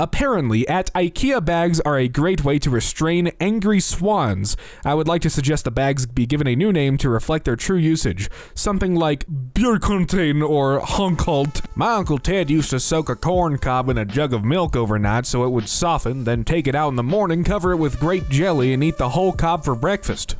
Apparently, at IKEA, bags are a great way to restrain angry swans. I would like to suggest the bags be given a new name to reflect their true usage. Something like Björkontain or Honkult. My Uncle Ted used to soak a corn cob in a jug of milk overnight so it would soften, then take it out in the morning, cover it with grape jelly, and eat the whole cob for breakfast.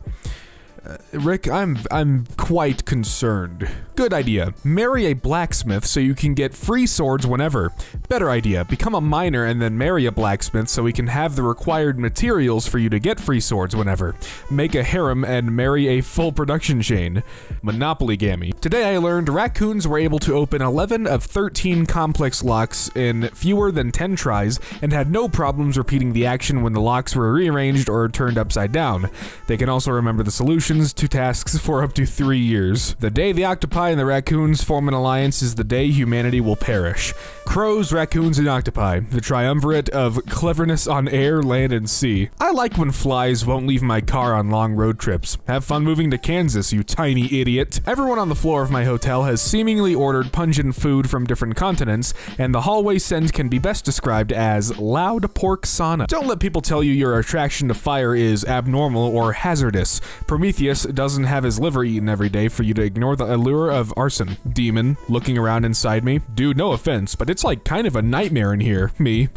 Rick, I'm quite concerned. Good idea. Marry a blacksmith so you can get free swords whenever. Better idea. Become a miner and then marry a blacksmith so we can have the required materials for you to get free swords whenever. Make a harem and marry a full production chain. Monopoly gammy. Today I learned raccoons were able to open 11 of 13 complex locks in fewer than 10 tries and had no problems repeating the action when the locks were rearranged or turned upside down. They can also remember the solutions to tasks for up to 3 years. The day the octopi and the raccoons form an alliance is the day humanity will perish. Crows, raccoons, and octopi, the triumvirate of cleverness on air, land, and sea. I like when flies won't leave my car on long road trips. Have fun moving to Kansas, you tiny idiot. Everyone on the floor of my hotel has seemingly ordered pungent food from different continents, and the hallway scent can be best described as loud pork sauna. Don't let people tell you your attraction to fire is abnormal or hazardous. Prometheus doesn't have his liver eaten every day for you to ignore the allure of arson. Demon, looking around inside me. Dude, no offense, but it's like kind of a nightmare in here. Me.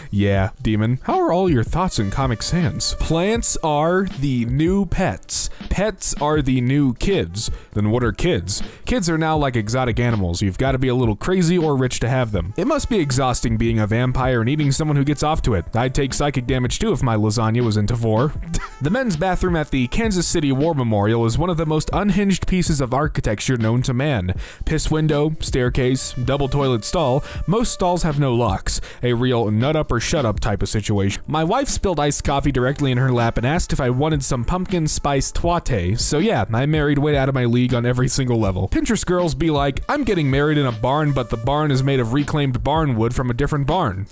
Yeah, Demon. How are all your thoughts in Comic Sans? Plants are the new pets. Pets are the new kids. Then what are kids? Kids are now like exotic animals. You've got to be a little crazy or rich to have them. It must be exhausting being a vampire and eating someone who gets off to it. I'd take psychic damage too if my lasagna was into vor. The men's bathroom at the Kansas City War Memorial is one of the most unhinged pieces of architecture known to man. Piss window, staircase, double toilet stall. Most stalls have no locks. A real nut up or shut up type of situation. My wife spilled iced coffee directly in her lap and asked if I wanted some pumpkin spice twate. So yeah, I married way out of my league on every single level. Pinterest girls be like, I'm getting married in a barn, but the barn is made of reclaimed barn wood from a different barn.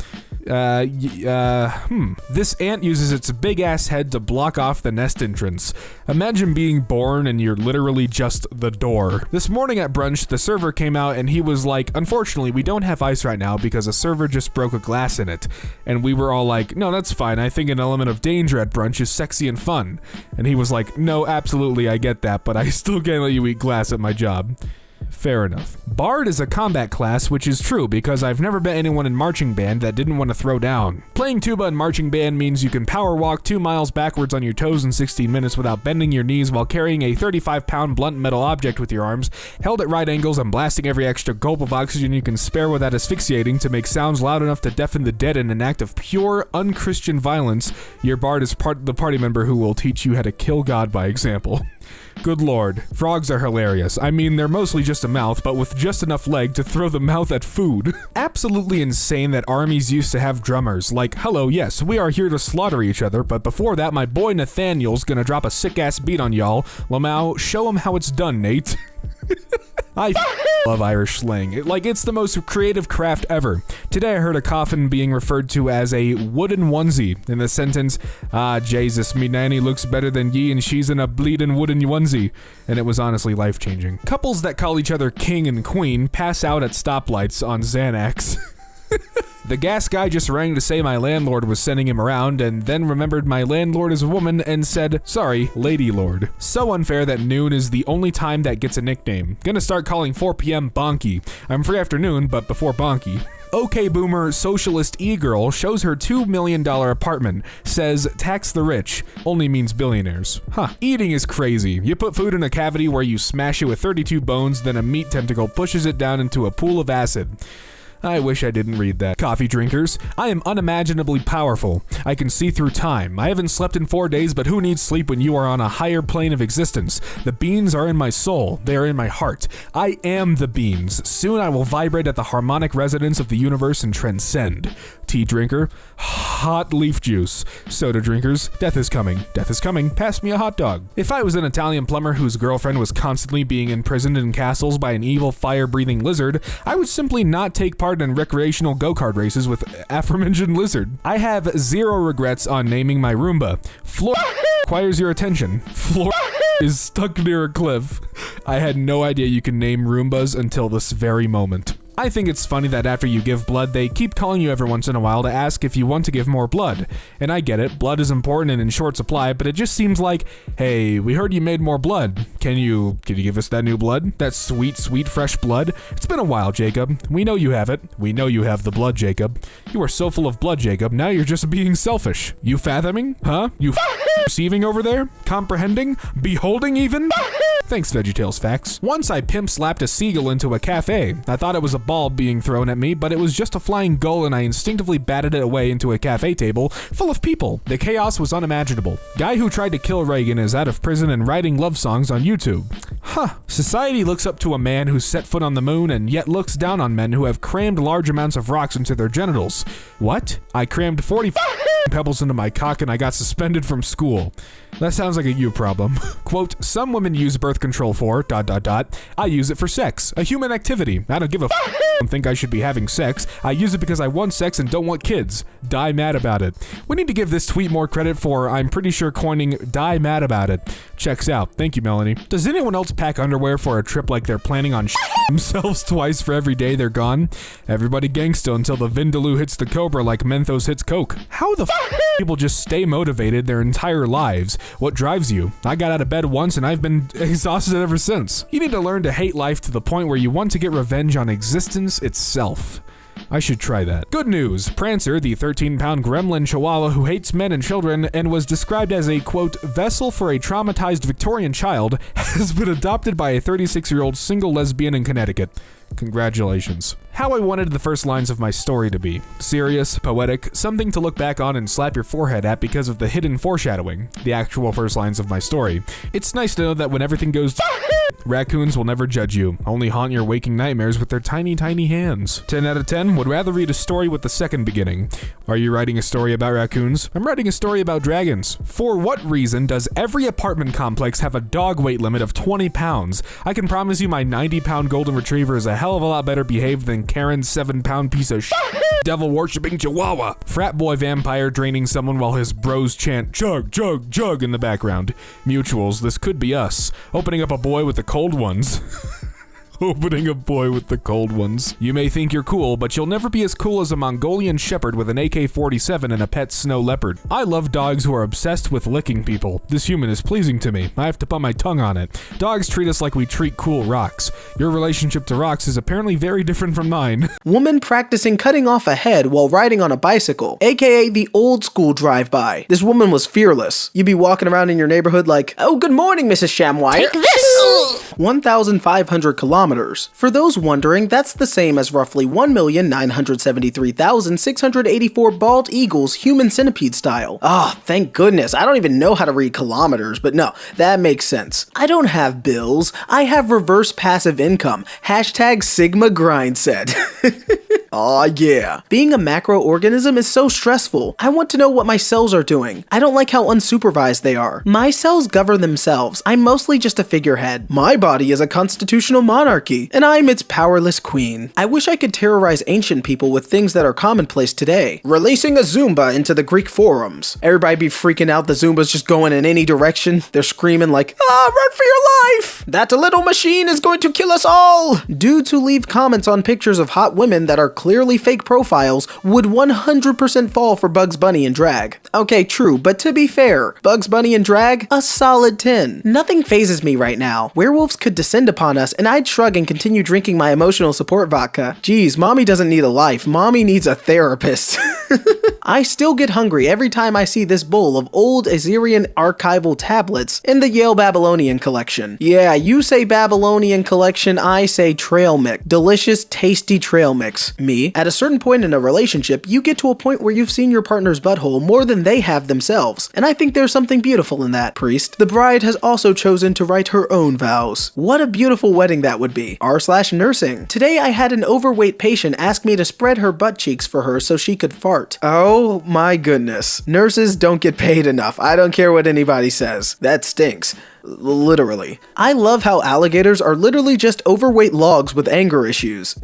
This ant uses its big ass head to block off the nest entrance. Imagine being born and you're literally just the door. This morning at brunch, the server came out and he was like, unfortunately, we don't have ice right now because a server just broke a glass in it. And we were all like, no, that's fine. I think an element of danger at brunch is sexy and fun. And he was like, no, absolutely, I get that, but I still can't let you eat glass at my job. Fair enough. Bard is a combat class, which is true because I've never met anyone in marching band that didn't want to throw down. Playing tuba in marching band means you can power walk 2 miles backwards on your toes in 16 minutes without bending your knees while carrying a 35-pound blunt metal object with your arms, held at right angles and blasting every extra gulp of oxygen you can spare without asphyxiating to make sounds loud enough to deafen the dead in an act of pure, unchristian violence. Your bard is the party member who will teach you how to kill God by example. Good lord, frogs are hilarious. I mean, they're mostly just a mouth, but with just enough leg to throw the mouth at food. Absolutely insane that armies used to have drummers. Like, hello, yes, we are here to slaughter each other, but before that, my boy Nathaniel's gonna drop a sick-ass beat on y'all. Lamau, show him how it's done, Nate. I love Irish slang. It's the most creative craft ever. Today I heard a coffin being referred to as a wooden onesie in the sentence, "Ah, Jesus, me nanny looks better than ye and she's in a bleedin' wooden onesie." And it was honestly life-changing. Couples that call each other king and queen pass out at stoplights on Xanax. The gas guy just rang to say my landlord was sending him around and then remembered my landlord is a woman and said, sorry, lady lord. So unfair that noon is the only time that gets a nickname. Gonna start calling 4 p.m. Bonky. I'm free afternoon, but before Bonky. Okay boomer socialist e-girl shows her $2 million apartment, says tax the rich, only means billionaires. Huh, eating is crazy. You put food in a cavity where you smash it with 32 bones, then a meat tentacle pushes it down into a pool of acid. I wish I didn't read that. Coffee drinkers, I am unimaginably powerful. I can see through time. I haven't slept in 4 days, but who needs sleep when you are on a higher plane of existence? The beans are in my soul. They are in my heart. I am the beans. Soon I will vibrate at the harmonic resonance of the universe and transcend. Tea drinker, hot leaf juice. Soda drinkers, death is coming. Death is coming. Pass me a hot dog. If I was an Italian plumber whose girlfriend was constantly being imprisoned in castles by an evil fire-breathing lizard, I would simply not take part in recreational go-kart races with aforementioned lizard. I have zero regrets on naming my Roomba. Floor requires your attention. Floor is stuck near a cliff. I had no idea you can name Roombas until this very moment. I think it's funny that after you give blood, they keep calling you every once in a while to ask if you want to give more blood. And I get it, blood is important and in short supply, but it just seems like, hey, we heard you made more blood. Can you give us that new blood? That sweet, sweet, fresh blood? It's been a while, Jacob. We know you have it. We know you have the blood, Jacob. You are so full of blood, Jacob. Now you're just being selfish. You fathoming? Huh? You receiving over there? Comprehending? Beholding even? Thanks, VeggieTales Facts. Once I pimp slapped a seagull into a cafe. I thought it was a ball being thrown at me, but it was just a flying gull and I instinctively batted it away into a cafe table full of people. The chaos was unimaginable. Guy who tried to kill Reagan is out of prison and writing love songs on YouTube. Huh. Society looks up to a man who set foot on the moon and yet looks down on men who have crammed large amounts of rocks into their genitals. What? I crammed 40 pebbles into my cock and I got suspended from school. That sounds like a you problem. Quote, some women use birth control for ... I use it for sex. A human activity. I don't give a don't think I should be having sex. I use it because I want sex and don't want kids. Die mad about it. We need to give this tweet more credit for, I'm pretty sure, coining die mad about it. Checks out. Thank you, Melanie. Does anyone else pack underwear for a trip like they're planning on themselves twice for every day they're gone? Everybody gangsta until the Vindaloo hits the Cobra like Menthos hits Coke. How the people just stay motivated their entire lives? What drives you? I got out of bed once and I've been exhausted ever since. You need to learn to hate life to the point where you want to get revenge on existence itself. I should try that. Good news. Prancer, the 13-pound gremlin chihuahua who hates men and children and was described as a, quote, vessel for a traumatized Victorian child, has been adopted by a 36-year-old single lesbian in Connecticut. Congratulations. How I wanted the first lines of my story to be. Serious, poetic, something to look back on and slap your forehead at because of the hidden foreshadowing. The actual first lines of my story. It's nice to know that when everything goes to raccoons will never judge you, only haunt your waking nightmares with their tiny, tiny hands. 10 out of 10 would rather read a story with the second beginning. Are you writing a story about raccoons? I'm writing a story about dragons. For what reason does every apartment complex have a dog weight limit of 20 pounds? I can promise you my 90-pound golden retriever is a hell of a lot better behaved than Karen's 7-pound piece of devil-worshipping chihuahua. Frat boy vampire draining someone while his bros chant chug, chug, chug in the background. Mutuals, this could be us. Opening up a boy with the cold ones. Opening a boy with the cold ones. You may think you're cool, but you'll never be as cool as a Mongolian shepherd with an AK-47 and a pet snow leopard. I love dogs who are obsessed with licking people. This human is pleasing to me. I have to put my tongue on it. Dogs treat us like we treat cool rocks. Your relationship to rocks is apparently very different from mine. Woman practicing cutting off a head while riding on a bicycle, aka the old school drive-by. This woman was fearless. You'd be walking around in your neighborhood like, oh, good morning, Mrs. Shamwire. Take this! 1,500 kilometers. For those wondering, that's the same as roughly 1,973,684 bald eagles human centipede style. Ah, thank goodness. I don't even know how to read kilometers, but no, that makes sense. I don't have bills. I have reverse passive income. Hashtag Sigma Grindset. Aw, yeah. Being a macroorganism is so stressful. I want to know what my cells are doing. I don't like how unsupervised they are. My cells govern themselves. I'm mostly just a figurehead. My body is a constitutional monarchy, and I'm its powerless queen. I wish I could terrorize ancient people with things that are commonplace today. Releasing a Zumba into the Greek forums. Everybody be freaking out, the Zumba's just going in any direction. They're screaming like, ah, run for your life! That little machine is going to kill us all! Dudes who leave comments on pictures of hot women that are clearly fake profiles would 100% fall for Bugs Bunny and drag. Okay, true, but to be fair, Bugs Bunny and drag, a solid 10. Nothing phases me right now. Werewolves could descend upon us and I'd shrug and continue drinking my emotional support vodka. Geez, mommy doesn't need a life, mommy needs a therapist. I still get hungry every time I see this bowl of old Assyrian archival tablets in the Yale Babylonian collection. Yeah, you say Babylonian collection, I say trail mix. Delicious, tasty trail mix. Me, at a certain point in a relationship, you get to a point where you've seen your partner's butthole more than they have themselves. And I think there's something beautiful in that, priest. The bride has also chosen to write her own vows. What a beautiful wedding that would be. R/nursing. Today I had an overweight patient ask me to spread her butt cheeks for her so she could fart. Oh my goodness. Nurses don't get paid enough. I don't care what anybody says. That stinks. Literally. I love how alligators are literally just overweight logs with anger issues.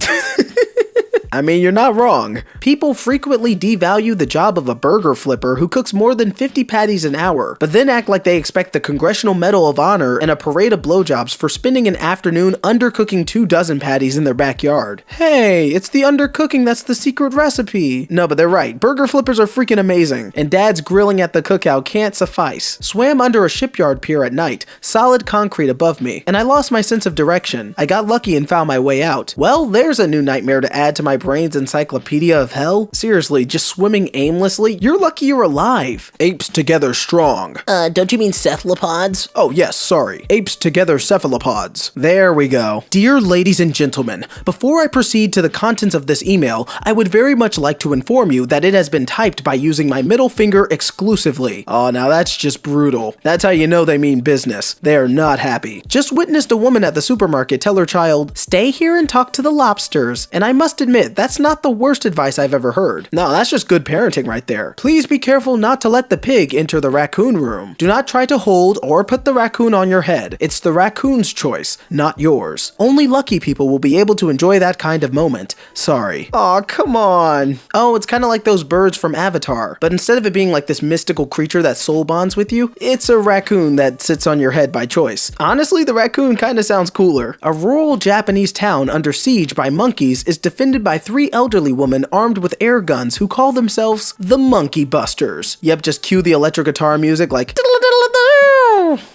I mean, you're not wrong. People frequently devalue the job of a burger flipper who cooks more than 50 patties an hour, but then act like they expect the Congressional Medal of Honor and a parade of blowjobs for spending an afternoon undercooking 24 patties in their backyard. Hey, it's the undercooking that's the secret recipe. No, but they're right. Burger flippers are freaking amazing, and Dad's grilling at the cookout can't suffice. Swam under a shipyard pier at night, solid concrete above me, and I lost my sense of direction. I got lucky and found my way out. Well, there's a new nightmare to add to my brain's encyclopedia of hell. Seriously, just swimming aimlessly? You're lucky you're alive. Apes together strong. Don't you mean cephalopods? Oh yes, sorry. Apes together cephalopods. There we go. Dear ladies and gentlemen, before I proceed to the contents of this email, I would very much like to inform you that it has been typed by using my middle finger exclusively. Oh, now that's just brutal. That's how you know they mean business. They are not happy. Just witnessed a woman at the supermarket tell her child, "Stay here and talk to the lobsters." And I must admit, that's not the worst advice I've ever heard. No, that's just good parenting right there. Please be careful not to let the pig enter the raccoon room. Do not try to hold or put the raccoon on your head. It's the raccoon's choice, not yours. Only lucky people will be able to enjoy that kind of moment. Sorry. Aw, come on. Oh, it's kind of like those birds from Avatar, but instead of it being like this mystical creature that soul bonds with you, it's a raccoon that sits on your head by choice. Honestly, the raccoon kind of sounds cooler. A rural Japanese town under siege by monkeys is defended by 3 elderly women armed with air guns who call themselves the Monkey Busters. Yep, just cue the electric guitar music like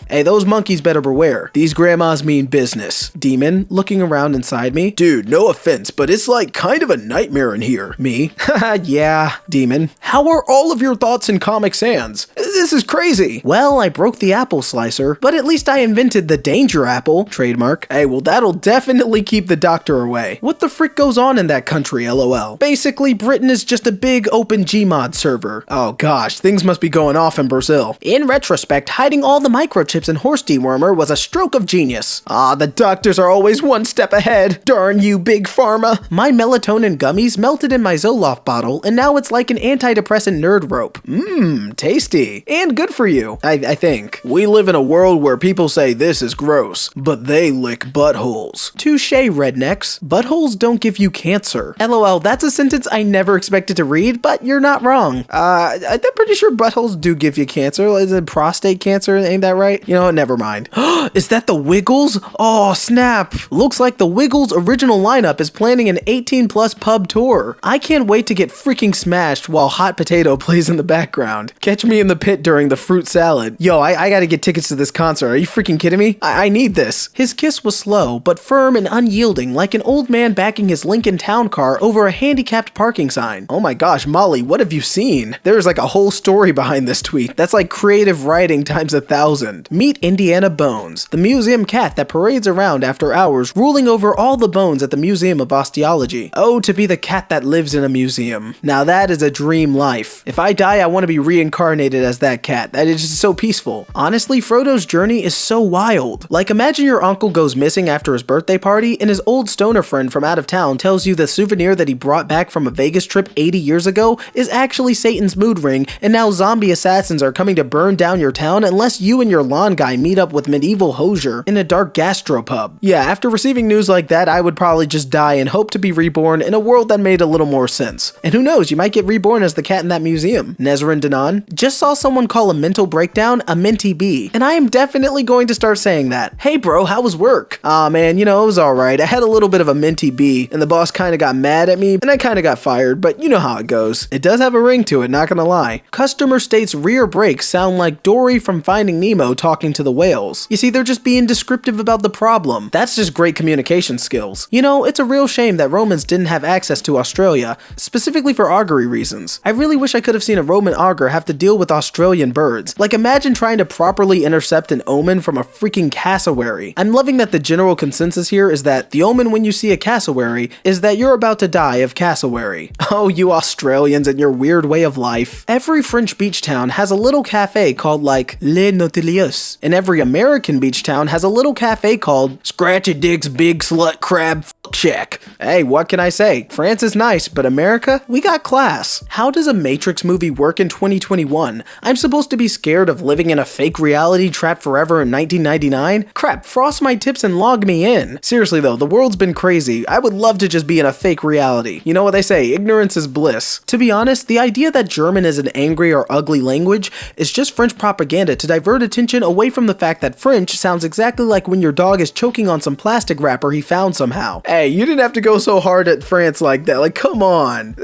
hey, those monkeys better beware. These grandmas mean business. Demon, looking around inside me. Dude, no offense, but it's like kind of a nightmare in here. Me? Haha, yeah. Demon. How are all of your thoughts in Comic Sans? This is crazy. Well, I broke the apple slicer, but at least I invented the danger apple. Trademark. Hey, well that'll definitely keep the doctor away. What the frick goes on in that country, lol? Basically, Britain is just a big open Gmod server. Oh gosh, things must be going off in Brazil. In retrospect, hiding all the microchips in horse dewormer was a stroke of genius. Ah, the doctors are always one step ahead. Darn you, Big Pharma. My melatonin gummies melted in my Zoloft bottle, and now it's like an antidepressant nerd rope. Mmm, tasty. And good for you, I think. We live in a world where people say this is gross, but they lick buttholes. Touche, rednecks. Buttholes don't give you cancer. LOL, that's a sentence I never expected to read, but you're not wrong. I'm pretty sure buttholes do give you cancer. Is it prostate cancer? Ain't that right? You know what? Never mind. Is that the Wiggles? Oh, snap. Looks like the Wiggles original lineup is planning an 18+ pub tour. I can't wait to get freaking smashed while Hot Potato plays in the background. Catch me in the pit during the fruit salad. Yo, I gotta get tickets to this concert. Are you freaking kidding me? I need this. His kiss was slow, but firm and unyielding, like an old man backing his Lincoln Town car over a handicapped parking sign. Oh my gosh, Molly, what have you seen? There's like a whole story behind this tweet. That's like creative writing times 1,000. Meet Indiana Bones, the museum cat that parades around after hours, ruling over all the bones at the Museum of Osteology. Oh, to be the cat that lives in a museum. Now that is a dream life. If I die, I want to be reincarnated as that cat. That is just so peaceful. Honestly, Frodo's journey is so wild. Like, imagine your uncle goes missing after his birthday party, and his old stoner friend from out of town tells you the souvenir that he brought back from a Vegas trip 80 years ago is actually Satan's mood ring, and now zombie assassins are coming to burn down your town unless you and your lawn guy meet up with medieval Hosier in a dark gastropub. Yeah, after receiving news like that, I would probably just die and hope to be reborn in a world that made a little more sense. And who knows, you might get reborn as the cat in that museum. Nezrin Danan. Just saw someone call a mental breakdown a minty bee, and I am definitely going to start saying that. Hey bro, how was work? Aw man, you know, it was alright. I had a little bit of a minty bee, and the boss kinda got mad at me, and I kinda got fired, but you know how it goes. It does have a ring to it, not gonna lie. Customer states rear brakes sound like Dory from Finding Nemo talking to the whales. You see, they're just being descriptive about the problem. That's just great communication skills. You know, it's a real shame that Romans didn't have access to Australia, specifically for augury reasons. I really wish I could have seen a Roman augur have to deal with Australian birds. Like, imagine trying to properly intercept an omen from a freaking cassowary. I'm loving that the general consensus here is that the omen when you see a cassowary is that you're about to die of cassowary. Oh, you Australians and your weird way of life. Every French beach town has a little cafe called like Le Nautilus, and every American beach town has a little cafe called Scratchy Dick's Big Slut Crab check. Hey, what can I say? France is nice, but America, we got class. How does a Matrix movie work in 2021? I'm supposed to be scared of living in a fake reality trapped forever in 1999? Crap, frost my tips and log me in. Seriously though, the world's been crazy. I would love to just be in a fake reality. You know what they say, ignorance is bliss. To be honest, the idea that German is an angry or ugly language is just French propaganda to divert attention away from the fact that French sounds exactly like when your dog is choking on some plastic wrapper he found somehow. Hey, you didn't have to go so hard at France like that. Like, come on.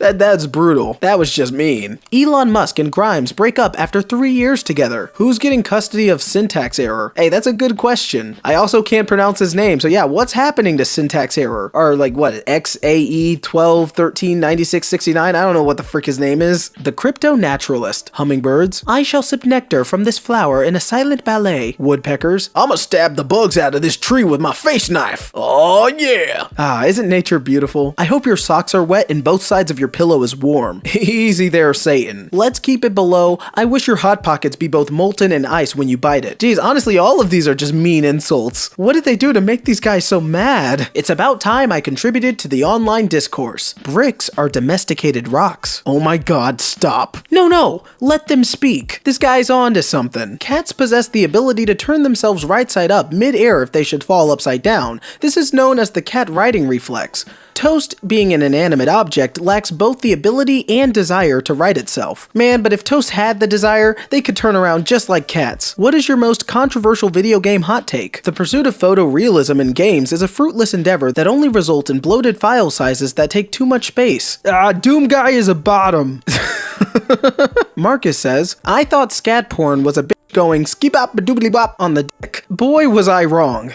That's brutal. That was just mean. Elon Musk and Grimes break up after 3 years together. Who's getting custody of syntax error? Hey, that's a good question. I also can't pronounce his name, so yeah, what's happening to syntax error? Or like what, XAE 12 13 96 69? I don't know what the frick his name is. The crypto naturalist. Hummingbirds. I shall sip nectar from this flower in a silent ballet. Woodpeckers. I'ma stab the bugs out of this tree with my face knife. Oh yeah. Ah, isn't nature beautiful? I hope your socks are wet and both sides of your pillow is warm. Easy there, Satan. Let's keep it below. I wish your hot pockets be both molten and ice when you bite it. Geez, honestly, all of these are just mean insults. What did they do to make these guys so mad? It's about time I contributed to the online discourse. Bricks are domesticated rocks. Oh my god, stop. No, let them speak. This guy's on to something. Cats possess the ability to turn themselves right side up mid-air if they should fall upside down. This is known as the cat riding reflex. Toast, being an inanimate object, lacks both the ability and desire to right itself. Man, but if Toast had the desire, they could turn around just like cats. What is your most controversial video game hot take? The pursuit of photorealism in games is a fruitless endeavor that only results in bloated file sizes that take too much space. Doom Guy is a bottom. Marcus says, I thought scat porn was a bitch going skibop doobly bop on the dick. Boy, was I wrong.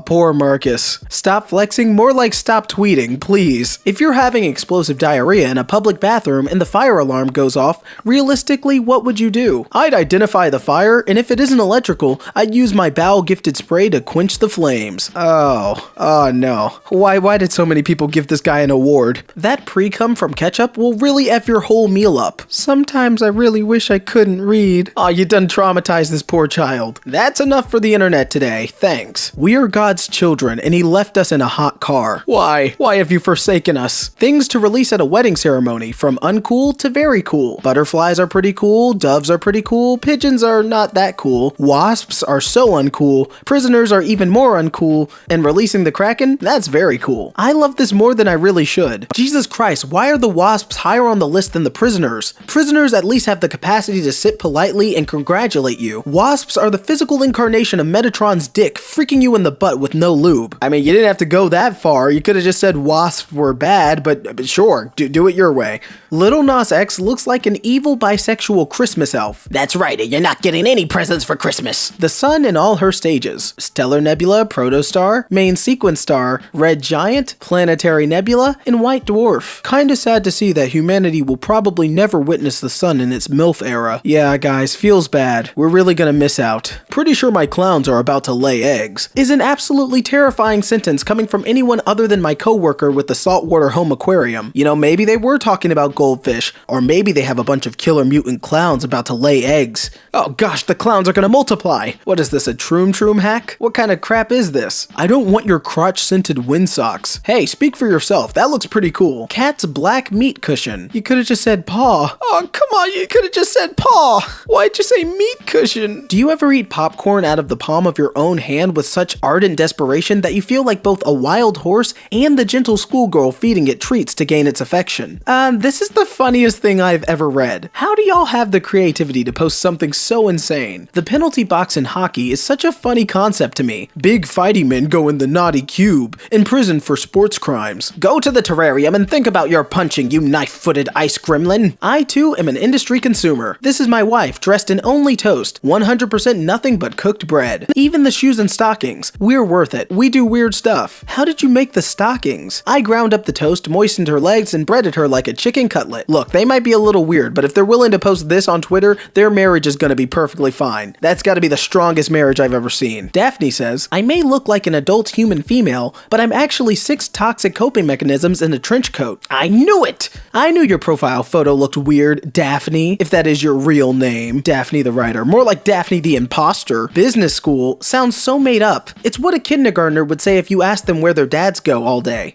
Poor Marcus. Stop flexing, more like stop tweeting, please. If you're having explosive diarrhea in a public bathroom and the fire alarm goes off, realistically, what would you do? I'd identify the fire, and if it isn't electrical, I'd use my bowel-gifted spray to quench the flames. Oh no. Why did so many people give this guy an award? That pre-cum from ketchup will really F your whole meal up. Sometimes I really wish I couldn't read. Aw, you done traumatized this poor child. That's enough for the internet today. Thanks. We are God's children, and he left us in a hot car. Why? Why have you forsaken us? Things to release at a wedding ceremony, from uncool to very cool. Butterflies are pretty cool, doves are pretty cool, pigeons are not that cool, wasps are so uncool, prisoners are even more uncool, and releasing the Kraken? That's very cool. I love this more than I really should. Jesus Christ, why are the wasps higher on the list than the prisoners? Prisoners at least have the capacity to sit politely and congratulate you. Wasps are the physical incarnation of Metatron's dick, freaking you in the butt with no lube. I mean, you didn't have to go that far. You could have just said wasps were bad, but sure, do it your way. Little Nas X looks like an evil bisexual Christmas elf. That's right, and you're not getting any presents for Christmas. The sun in all her stages. Stellar Nebula, Protostar, Main Sequence Star, Red Giant, Planetary Nebula, and White Dwarf. Kinda sad to see that humanity will probably never witness the sun in its MILF era. Yeah, guys, feels bad. We're really gonna miss out. Pretty sure my clowns are about to lay eggs. Is an absolutely terrifying sentence coming from anyone other than my coworker with the saltwater home aquarium. You know, maybe they were talking about goldfish, or maybe they have a bunch of killer mutant clowns about to lay eggs. Oh gosh, the clowns are gonna multiply. What is this, a Troom hack? What kind of crap is this? I don't want your crotch-scented wind socks. Hey, speak for yourself. That looks pretty cool. Cat's black meat cushion. You could have just said paw. Oh, come on, you could have just said paw. Why'd you say meat cushion? Do you ever eat popcorn out of the palm of your own hand with such ardent desperation that you feel like both a wild horse and the gentle schoolgirl feeding it treats to gain its affection? This is the funniest thing I've ever read. How do y'all have the creativity to post something so insane? The penalty box in hockey is such a funny concept to me. Big fighting men go in the naughty cube, in prison for sports crimes. Go to the terrarium and think about your punching, you knife-footed ice gremlin. I too am an industry consumer. This is my wife dressed in only toast, 100% nothing but cooked bread. Even the shoes and stockings. We're worth it. We do weird stuff. How did you make the stockings? I ground up the toast, moistened her legs, and breaded her like a chicken cutlet. Look, they might be a little weird, but if they're willing to post this on Twitter, their marriage is gonna be perfectly fine. That's gotta be the strongest marriage I've ever seen. Daphne says, I may look like an adult human female, but I'm actually 6 toxic coping mechanisms in a trench coat. I knew it! I knew your profile photo looked weird, Daphne. Daphne, if that is your real name. Daphne the writer. More like Daphne the imposter. Business school sounds so made up. It's what a kindergartner would say if you asked them where their dads go all day.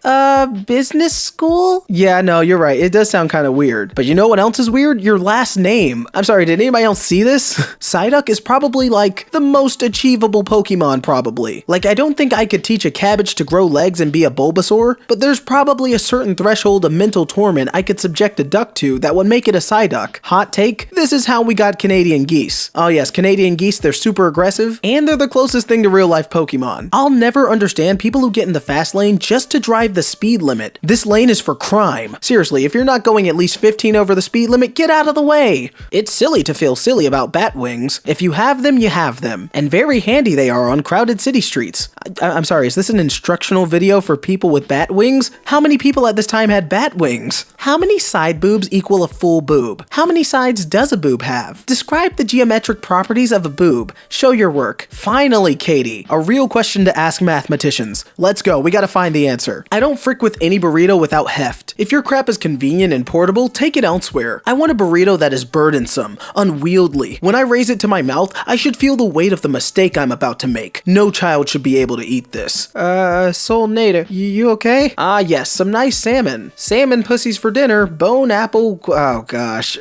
Business school? Yeah, no, you're right. It does sound kind of weird. But you know what else is weird? Your last name. I'm sorry, did anybody else see this? Psyduck is probably like the most achievable Pokemon probably. Like I don't think I could teach a cabbage to grow legs and be a Bulbasaur, but there's probably a certain threshold of mental torment I could subject a duck to that would make it a Psyduck. Hot take, this is how we got Canadian geese. Oh yes, Canadian geese, they're super aggressive, and they're the closest thing to real life Pokemon. I'll never understand people who get in the fast lane just to drive the speed limit. This lane is for crime. Seriously, if you're not going at least 15 over the speed limit, get out of the way. It's silly to feel silly about bat wings. If you have them, you have them. And very handy they are on crowded city streets. I'm sorry, is this an instructional video for people with bat wings? How many people at this time had bat wings? How many side boobs equal a full boob? How many sides does a boob have? Describe the geometric properties of a boob. Show your work. Finally, Katie, a real question to ask mathematicians. Let's go, we gotta find the answer. I don't frick with any burrito without heft. If your crap is convenient and portable, take it elsewhere. I want a burrito that is burdensome, unwieldy. When I raise it to my mouth, I should feel the weight of the mistake I'm about to make. No child should be able to eat this. Soul Nader, you okay? Ah yes, some nice salmon. Salmon pussies for dinner, bone apple, oh gosh.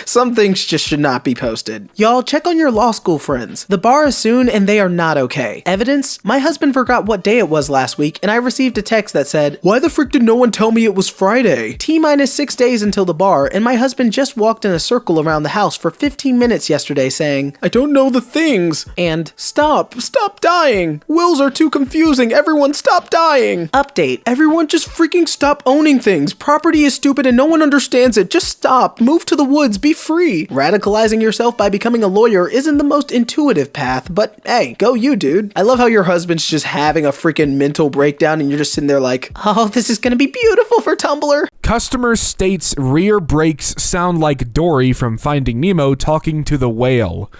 Some things just should not be posted. Y'all, check on your law school friends. The bar is soon and they are not okay. Evidence? My husband forgot what day it was last week and I received a text that said, "Why the frick did no one tell me it was Friday?" T-minus 6 days until the bar and my husband just walked in a circle around the house for 15 minutes yesterday saying, "I don't know the things," and stop dying. Wills are too confusing. Everyone stop dying. Update. Everyone just freaking stop owning things. Property is stupid and no one understands it. Just stop. Move to the woods. Be free. Radicalizing yourself by becoming a lawyer isn't the most intuitive path, but hey, go you, dude. I love how your husband's just having a freaking mental breakdown and you're just sitting there like, oh, this is gonna be beautiful for Tumblr. Customer states rear brakes sound like Dory from Finding Nemo talking to the whale.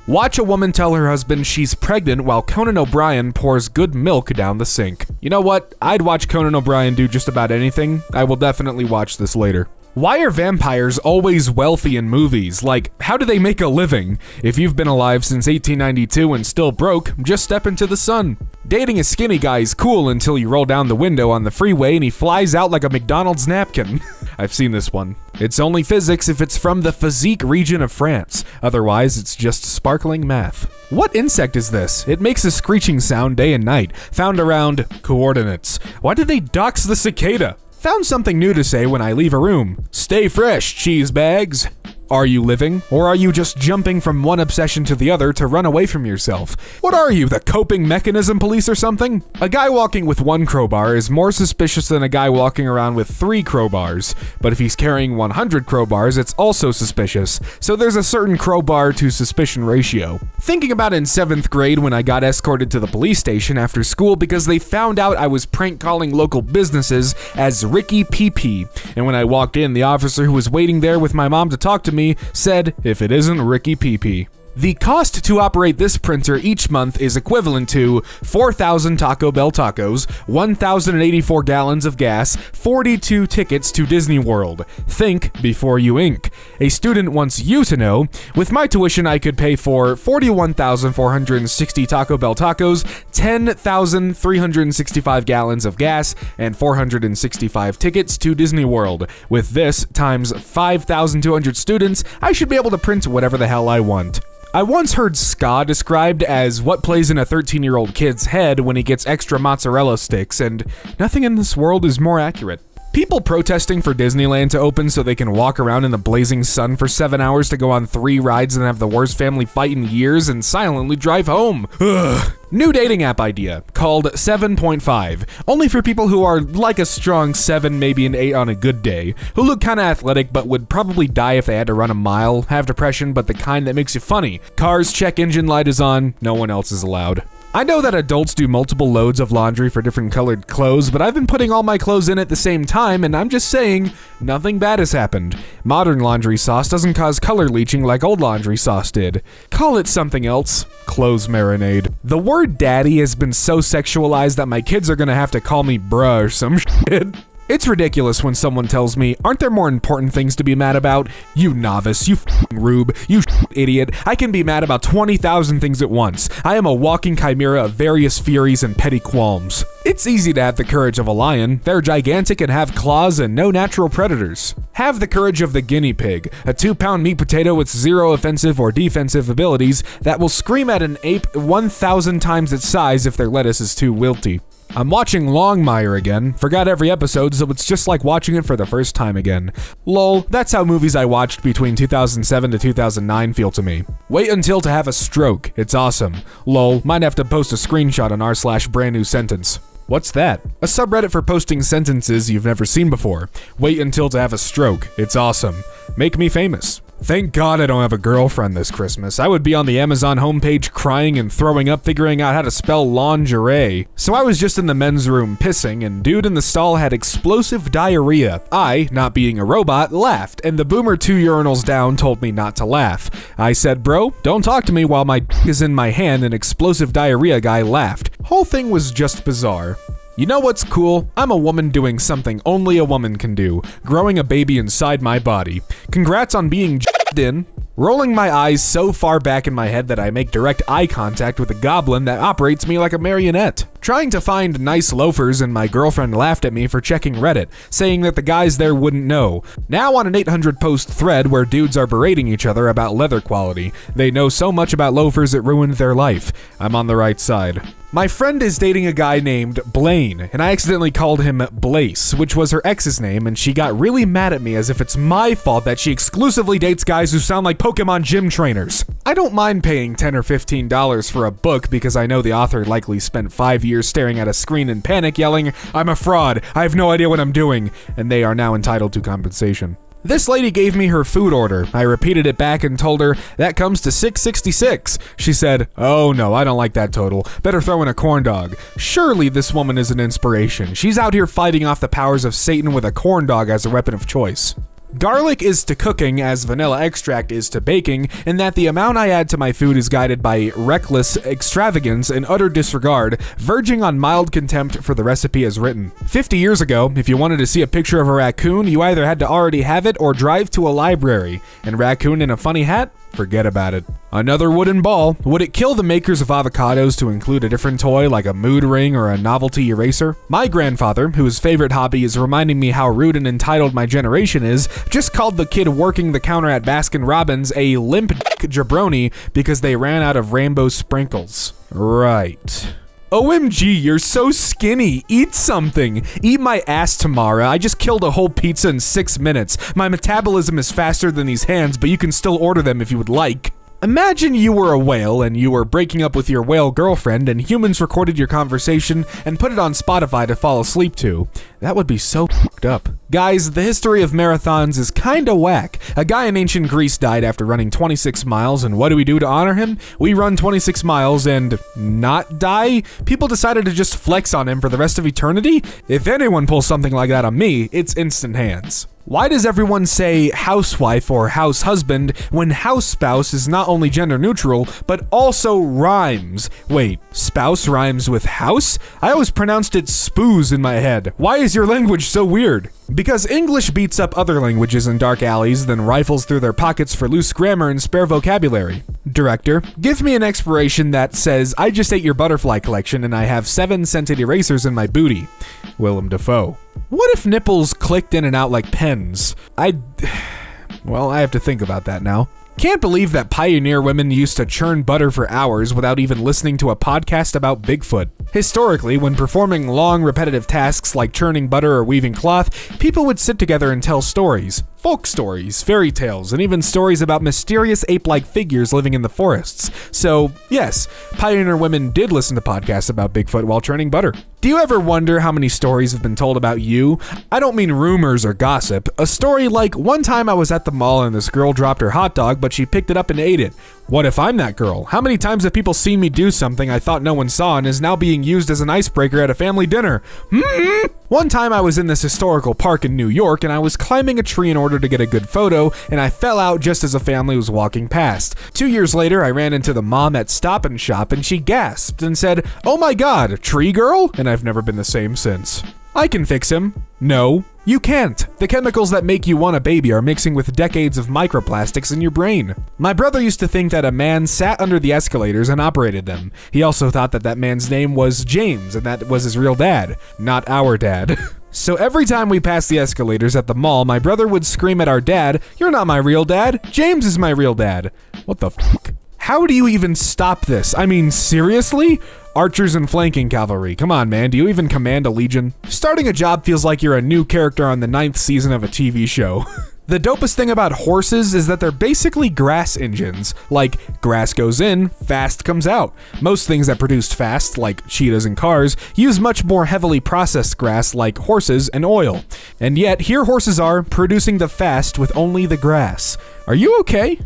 Watch a woman tell her husband she's pregnant while Conan O'Brien pours good milk down the sink. You know what? I'd watch Conan O'Brien do just about anything. I will definitely watch this later. Why are vampires always wealthy in movies? Like, how do they make a living? If you've been alive since 1892 and still broke, just step into the sun. Dating a skinny guy is cool until you roll down the window on the freeway and he flies out like a McDonald's napkin. I've seen this one. It's only physics if it's from the physique region of France. Otherwise, it's just sparkling math. What insect is this? It makes a screeching sound day and night. Found around coordinates. Why did they dox the cicada? Found something new to say when I leave a room. Stay fresh, cheese bags. Are you living? Or are you just jumping from one obsession to the other to run away from yourself? What are you, the coping mechanism police or something? A guy walking with one crowbar is more suspicious than a guy walking around with 3 crowbars. But if he's carrying 100 crowbars, it's also suspicious. So there's a certain crowbar to suspicion ratio. Thinking about in 7th grade when I got escorted to the police station after school because they found out I was prank calling local businesses as Ricky PP. And when I walked in, the officer who was waiting there with my mom to talk to me said, "If it isn't Ricky PP." The cost to operate this printer each month is equivalent to 4,000 Taco Bell tacos, 1,084 gallons of gas, 42 tickets to Disney World. Think before you ink. A student wants you to know, with my tuition I could pay for 41,460 Taco Bell tacos, 10,365 gallons of gas, and 465 tickets to Disney World. With this times 5,200 students, I should be able to print whatever the hell I want. I once heard ska described as what plays in a 13-year-old kid's head when he gets extra mozzarella sticks, and nothing in this world is more accurate. People protesting for Disneyland to open so they can walk around in the blazing sun for 7 hours to go on 3 rides and have the worst family fight in years and silently drive home. Ugh. New dating app idea called 7.5. Only for people who are like a strong 7, maybe an 8 on a good day, who look kinda athletic but would probably die if they had to run a mile, have depression but the kind that makes you funny. Cars check engine light is on, no one else is allowed. I know that adults do multiple loads of laundry for different colored clothes, but I've been putting all my clothes in at the same time, and I'm just saying, nothing bad has happened. Modern laundry sauce doesn't cause color leaching like old laundry sauce did. Call it something else. Clothes marinade. The word daddy has been so sexualized that my kids are gonna have to call me bruh or some shit. It's ridiculous when someone tells me, aren't there more important things to be mad about? You novice, you f***ing rube, you idiot. I can be mad about 20,000 things at once. I am a walking chimera of various furies and petty qualms. It's easy to have the courage of a lion. They're gigantic and have claws and no natural predators. Have the courage of the guinea pig, a 2-pound meat potato with 0 offensive or defensive abilities that will scream at an ape 1,000 times its size if their lettuce is too wilty. I'm watching Longmire again. Forgot every episode, so it's just like watching it for the first time again. Lol, that's how movies I watched between 2007 to 2009 feel to me. Wait until to have a stroke. It's awesome. Lol, might have to post a screenshot on r/BrandNewSentence. What's that? A subreddit for posting sentences you've never seen before. Wait until to have a stroke. It's awesome. Make me famous. Thank God I don't have a girlfriend this Christmas. I would be on the Amazon homepage crying and throwing up figuring out how to spell lingerie. So I was just in the men's room pissing, and dude in the stall had explosive diarrhea. I, not being a robot, laughed, and the boomer 2 urinals down told me not to laugh. I said, bro, don't talk to me while my is in my hand, and explosive diarrhea guy laughed. Whole thing was just bizarre. You know what's cool? I'm a woman doing something only a woman can do, growing a baby inside my body. Congrats on being in. Rolling my eyes so far back in my head that I make direct eye contact with a goblin that operates me like a marionette. Trying to find nice loafers, and my girlfriend laughed at me for checking Reddit, saying that the guys there wouldn't know. Now on an 800 post thread where dudes are berating each other about leather quality. They know so much about loafers it ruined their life. I'm on the right side. My friend is dating a guy named Blaine, and I accidentally called him Blaze, which was her ex's name, and she got really mad at me as if it's my fault that she exclusively dates guys who sound like Pokemon gym trainers. I don't mind paying $10 or $15 for a book because I know the author likely spent 5 years staring at a screen in panic yelling, "I'm a fraud, I have no idea what I'm doing," and they are now entitled to compensation. This lady gave me her food order. I repeated it back and told her, that comes to $6.66. She said, oh no, I don't like that total. Better throw in a corn dog. Surely this woman is an inspiration. She's out here fighting off the powers of Satan with a corn dog as a weapon of choice. Garlic is to cooking as vanilla extract is to baking, and that the amount I add to my food is guided by reckless extravagance and utter disregard, verging on mild contempt for the recipe as written. 50 years ago, if you wanted to see a picture of a raccoon, you either had to already have it or drive to a library. And raccoon in a funny hat? Forget about it. Another wooden ball. Would it kill the makers of avocados to include a different toy like a mood ring or a novelty eraser? My grandfather, whose favorite hobby is reminding me how rude and entitled my generation is, just called the kid working the counter at Baskin-Robbins a limp jabroni because they ran out of rainbow sprinkles. Right. OMG, you're so skinny. Eat something. Eat my ass, Tamara. I just killed a whole pizza in 6 minutes. My metabolism is faster than these hands, but you can still order them if you would like. Imagine you were a whale and you were breaking up with your whale girlfriend and humans recorded your conversation and put it on Spotify to fall asleep to. That would be so fucked up. Guys, the history of marathons is kinda whack. A guy in ancient Greece died after running 26 miles, and what do we do to honor him? We run 26 miles and not die? People decided to just flex on him for the rest of eternity? If anyone pulls something like that on me, it's instant hands. Why does everyone say housewife or house husband when house spouse is not only gender neutral, but also rhymes? Wait, spouse rhymes with house? I always pronounced it spoos in my head. Why is your language so weird? Because English beats up other languages in dark alleys than rifles through their pockets for loose grammar and spare vocabulary. Director, give me an expiration that says, I just ate your butterfly collection and I have 7 scented erasers in my booty. Willem Dafoe. What if nipples clicked in and out like pens? Well, I have to think about that now. Can't believe that pioneer women used to churn butter for hours without even listening to a podcast about Bigfoot. Historically, when performing long, repetitive tasks like churning butter or weaving cloth, people would sit together and tell stories. Folk stories, fairy tales, and even stories about mysterious ape-like figures living in the forests. So, yes, pioneer women did listen to podcasts about Bigfoot while churning butter. Do you ever wonder how many stories have been told about you? I don't mean rumors or gossip. A story like, one time I was at the mall and this girl dropped her hot dog, but she picked it up and ate it. What if I'm that girl? How many times have people seen me do something I thought no one saw and is now being used as an icebreaker at a family dinner? One time I was in this historical park in New York and I was climbing a tree in order to get a good photo and I fell out just as a family was walking past. 2 years later, I ran into the mom at Stop and Shop and she gasped and said, "Oh my God, tree girl?" And I've never been the same since. I can fix him. No, you can't. The chemicals that make you want a baby are mixing with decades of microplastics in your brain. My brother used to think that a man sat under the escalators and operated them. He also thought that that man's name was James and that was his real dad, not our dad. So every time we passed the escalators at the mall, my brother would scream at our dad, "You're not my real dad. James is my real dad." What the fuck? How do you even stop this? I mean, seriously? Archers and flanking cavalry. Come on, man. Do you even command a legion? Starting a job feels like you're a new character on the 9th season of a TV show. The dopest thing about horses is that they're basically grass engines. Like, grass goes in, fast comes out. Most things that produce fast, like cheetahs and cars, use much more heavily processed grass like horses and oil. And yet, here horses are, producing the fast with only the grass. Are you okay?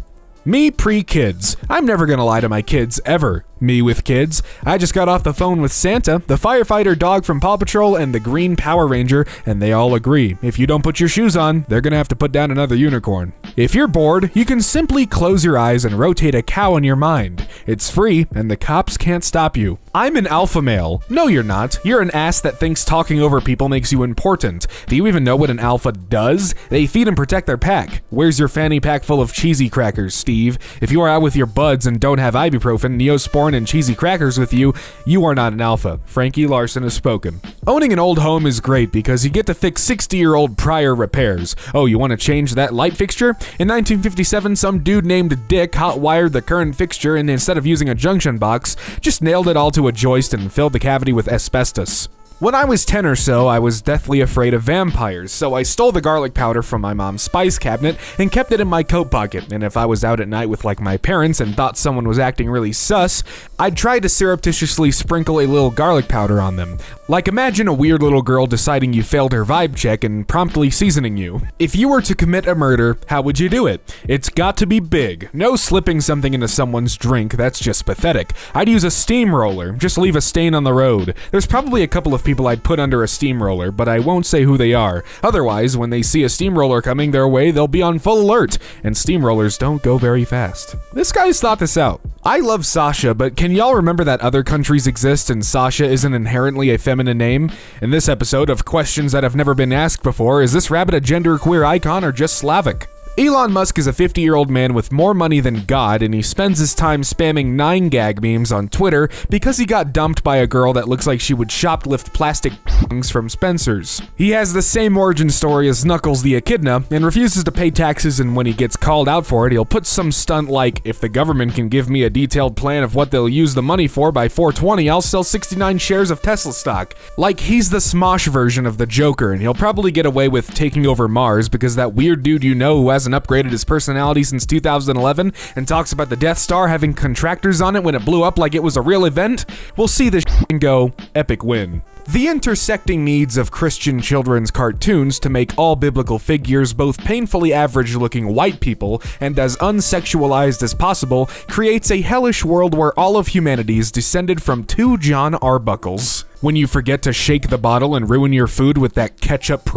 Me pre-kids. I'm never gonna lie to my kids, ever. Me with kids. I just got off the phone with Santa, the firefighter dog from Paw Patrol, and the green Power Ranger, and they all agree. If you don't put your shoes on, they're gonna have to put down another unicorn. If you're bored, you can simply close your eyes and rotate a cow in your mind. It's free, and the cops can't stop you. I'm an alpha male. No, you're not. You're an ass that thinks talking over people makes you important. Do you even know what an alpha does? They feed and protect their pack. Where's your fanny pack full of cheesy crackers, Steve? If you are out with your buds and don't have ibuprofen, Neosporin, and cheesy crackers with you, you are not an alpha. Frankie Larson has spoken. Owning an old home is great because you get to fix 60-year-old prior repairs. Oh, you want to change that light fixture? In 1957, some dude named Dick hot-wired the current fixture and instead of using a junction box, just nailed it all to a joist and filled the cavity with asbestos. When I was 10 or so, I was deathly afraid of vampires, so I stole the garlic powder from my mom's spice cabinet and kept it in my coat pocket, and if I was out at night with like my parents and thought someone was acting really sus, I'd try to surreptitiously sprinkle a little garlic powder on them. Like imagine a weird little girl deciding you failed her vibe check and promptly seasoning you. If you were to commit a murder, how would you do it? It's got to be big. No slipping something into someone's drink, that's just pathetic. I'd use a steamroller, just leave a stain on the road. There's probably a couple of people I'd put under a steamroller, but I won't say who they are. Otherwise, when they see a steamroller coming their way, they'll be on full alert, and steamrollers don't go very fast. This guy's thought this out. I love Sasha, but can y'all remember that other countries exist and Sasha isn't inherently a feminine name? In this episode of Questions That Have Never Been Asked Before, is this rabbit a genderqueer icon or just Slavic? Elon Musk is a 50-year-old man with more money than God, and he spends his time spamming 9gag memes on Twitter because he got dumped by a girl that looks like she would shoplift plastic things from Spencer's. He has the same origin story as Knuckles the Echidna and refuses to pay taxes, and when he gets called out for it, he'll put some stunt like, if the government can give me a detailed plan of what they'll use the money for by 420, I'll sell 69 shares of Tesla stock. Like he's the Smosh version of the Joker, and he'll probably get away with taking over Mars because that weird dude you know who hasn't upgraded his personality since 2011 and talks about the Death Star having contractors on it when it blew up like it was a real event, we'll see this and go, epic win. The intersecting needs of Christian children's cartoons to make all biblical figures both painfully average-looking white people and as unsexualized as possible creates a hellish world where all of humanity is descended from two John Arbuckles. When you forget to shake the bottle and ruin your food with that ketchup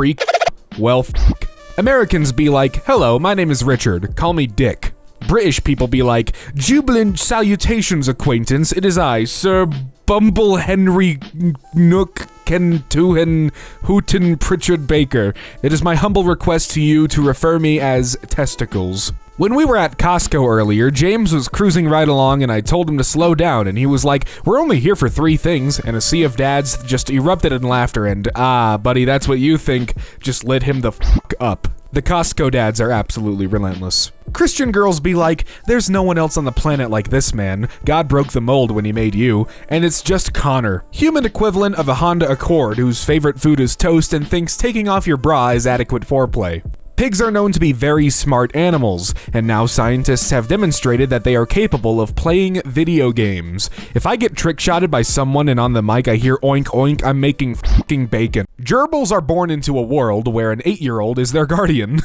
well, f***. Americans be like, "Hello, my name is Richard, call me Dick." British people be like, "Jubilant salutations, acquaintance, it is I, Sir Bumble Henry Nook Kentuhan Hooten Pritchard Baker. It is my humble request to you to refer me as Testicles." When we were at Costco earlier, James was cruising right along and I told him to slow down and he was like, "We're only here for 3 things," and a sea of dads just erupted in laughter and, buddy, that's what you think, just lit him the fuck up. The Costco dads are absolutely relentless. Christian girls be like, "There's no one else on the planet like this man. God broke the mold when he made you." And it's just Connor, human equivalent of a Honda Accord whose favorite food is toast and thinks taking off your bra is adequate foreplay. Pigs are known to be very smart animals, and now scientists have demonstrated that they are capable of playing video games. If I get trick-shotted by someone and on the mic I hear oink oink, I'm making fucking bacon. Gerbils are born into a world where an 8-year-old is their guardian.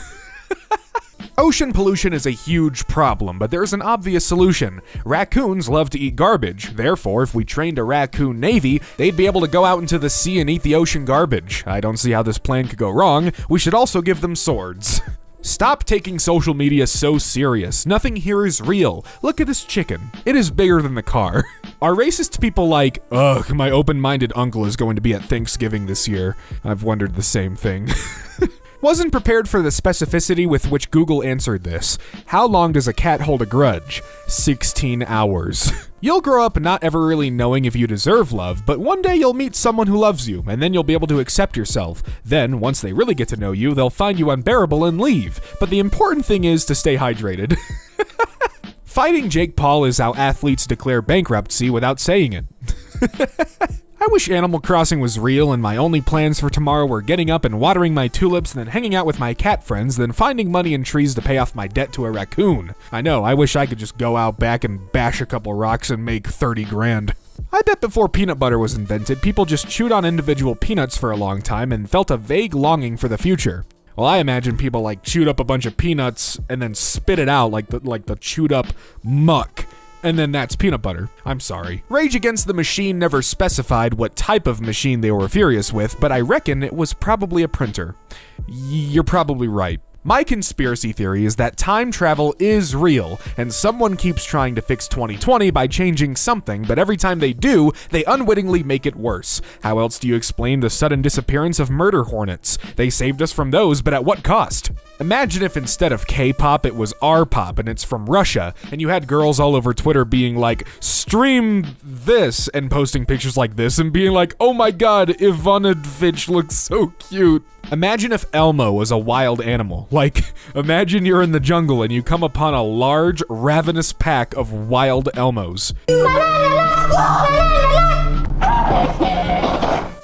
Ocean pollution is a huge problem, but there's an obvious solution. Raccoons love to eat garbage. Therefore, if we trained a raccoon navy, they'd be able to go out into the sea and eat the ocean garbage. I don't see how this plan could go wrong. We should also give them swords. Stop taking social media so serious. Nothing here is real. Look at this chicken. It is bigger than the car. Are racist people like, ugh, my open-minded uncle is going to be at Thanksgiving this year? I've wondered the same thing. Wasn't prepared for the specificity with which Google answered this. How long does a cat hold a grudge? 16 hours. You'll grow up not ever really knowing if you deserve love, but one day you'll meet someone who loves you, and then you'll be able to accept yourself. Then, once they really get to know you, they'll find you unbearable and leave. But the important thing is to stay hydrated. Fighting Jake Paul is how athletes declare bankruptcy without saying it. I wish Animal Crossing was real and my only plans for tomorrow were getting up and watering my tulips and then hanging out with my cat friends, then finding money in trees to pay off my debt to a raccoon. I know, I wish I could just go out back and bash a couple rocks and make 30 grand. I bet before peanut butter was invented, people just chewed on individual peanuts for a long time and felt a vague longing for the future. Well, I imagine people like chewed up a bunch of peanuts and then spit it out like the chewed up muck. And then that's peanut butter. I'm sorry. Rage Against the Machine never specified what type of machine they were furious with, but I reckon it was probably a printer. You're probably right. My conspiracy theory is that time travel is real, and someone keeps trying to fix 2020 by changing something, but every time they do, they unwittingly make it worse. How else do you explain the sudden disappearance of murder hornets? They saved us from those, but at what cost? Imagine if instead of K-pop, it was R-pop, and it's from Russia, and you had girls all over Twitter being like, stream this, and posting pictures like this, and being like, oh my god, Ivanovich looks so cute. Imagine if Elmo was a wild animal. Like, imagine you're in the jungle and you come upon a large, ravenous pack of wild Elmos.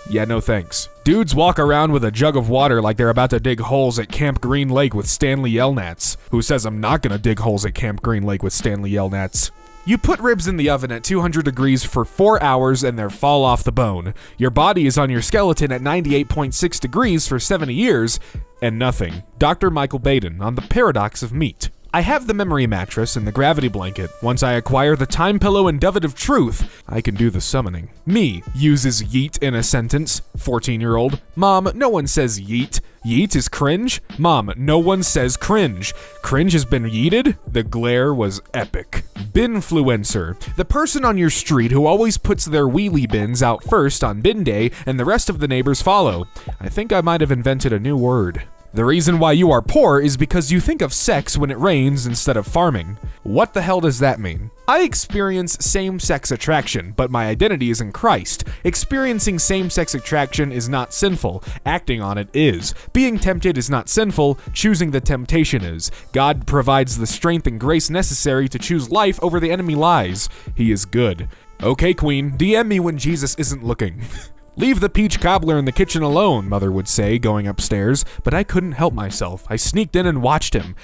Yeah, no thanks. Dudes walk around with a jug of water like they're about to dig holes at Camp Green Lake with Stanley Yelnats. Who says I'm not gonna dig holes at Camp Green Lake with Stanley Yelnats? You put ribs in the oven at 200 degrees for 4 hours and they fall off the bone. Your body is on your skeleton at 98.6 degrees for 70 years, and nothing. Dr. Michael Baden on the paradox of meat. I have the memory mattress and the gravity blanket. Once I acquire the time pillow and dovette of truth, I can do the summoning. Me uses yeet in a sentence. 14-year-old. Mom, no one says yeet. Yeet is cringe? Mom, no one says cringe. Cringe has been yeeted? The glare was epic. Binfluencer. The person on your street who always puts their wheelie bins out first on bin day and the rest of the neighbors follow. I think I might have invented a new word. The reason why you are poor is because you think of sex when it rains instead of farming. What the hell does that mean? I experience same-sex attraction, but my identity is in Christ. Experiencing same-sex attraction is not sinful. Acting on it is. Being tempted is not sinful. Choosing the temptation is. God provides the strength and grace necessary to choose life over the enemy lies. He is good. Okay, Queen, DM me when Jesus isn't looking. Leave the peach cobbler in the kitchen alone, Mother would say, going upstairs, but I couldn't help myself. I sneaked in and watched him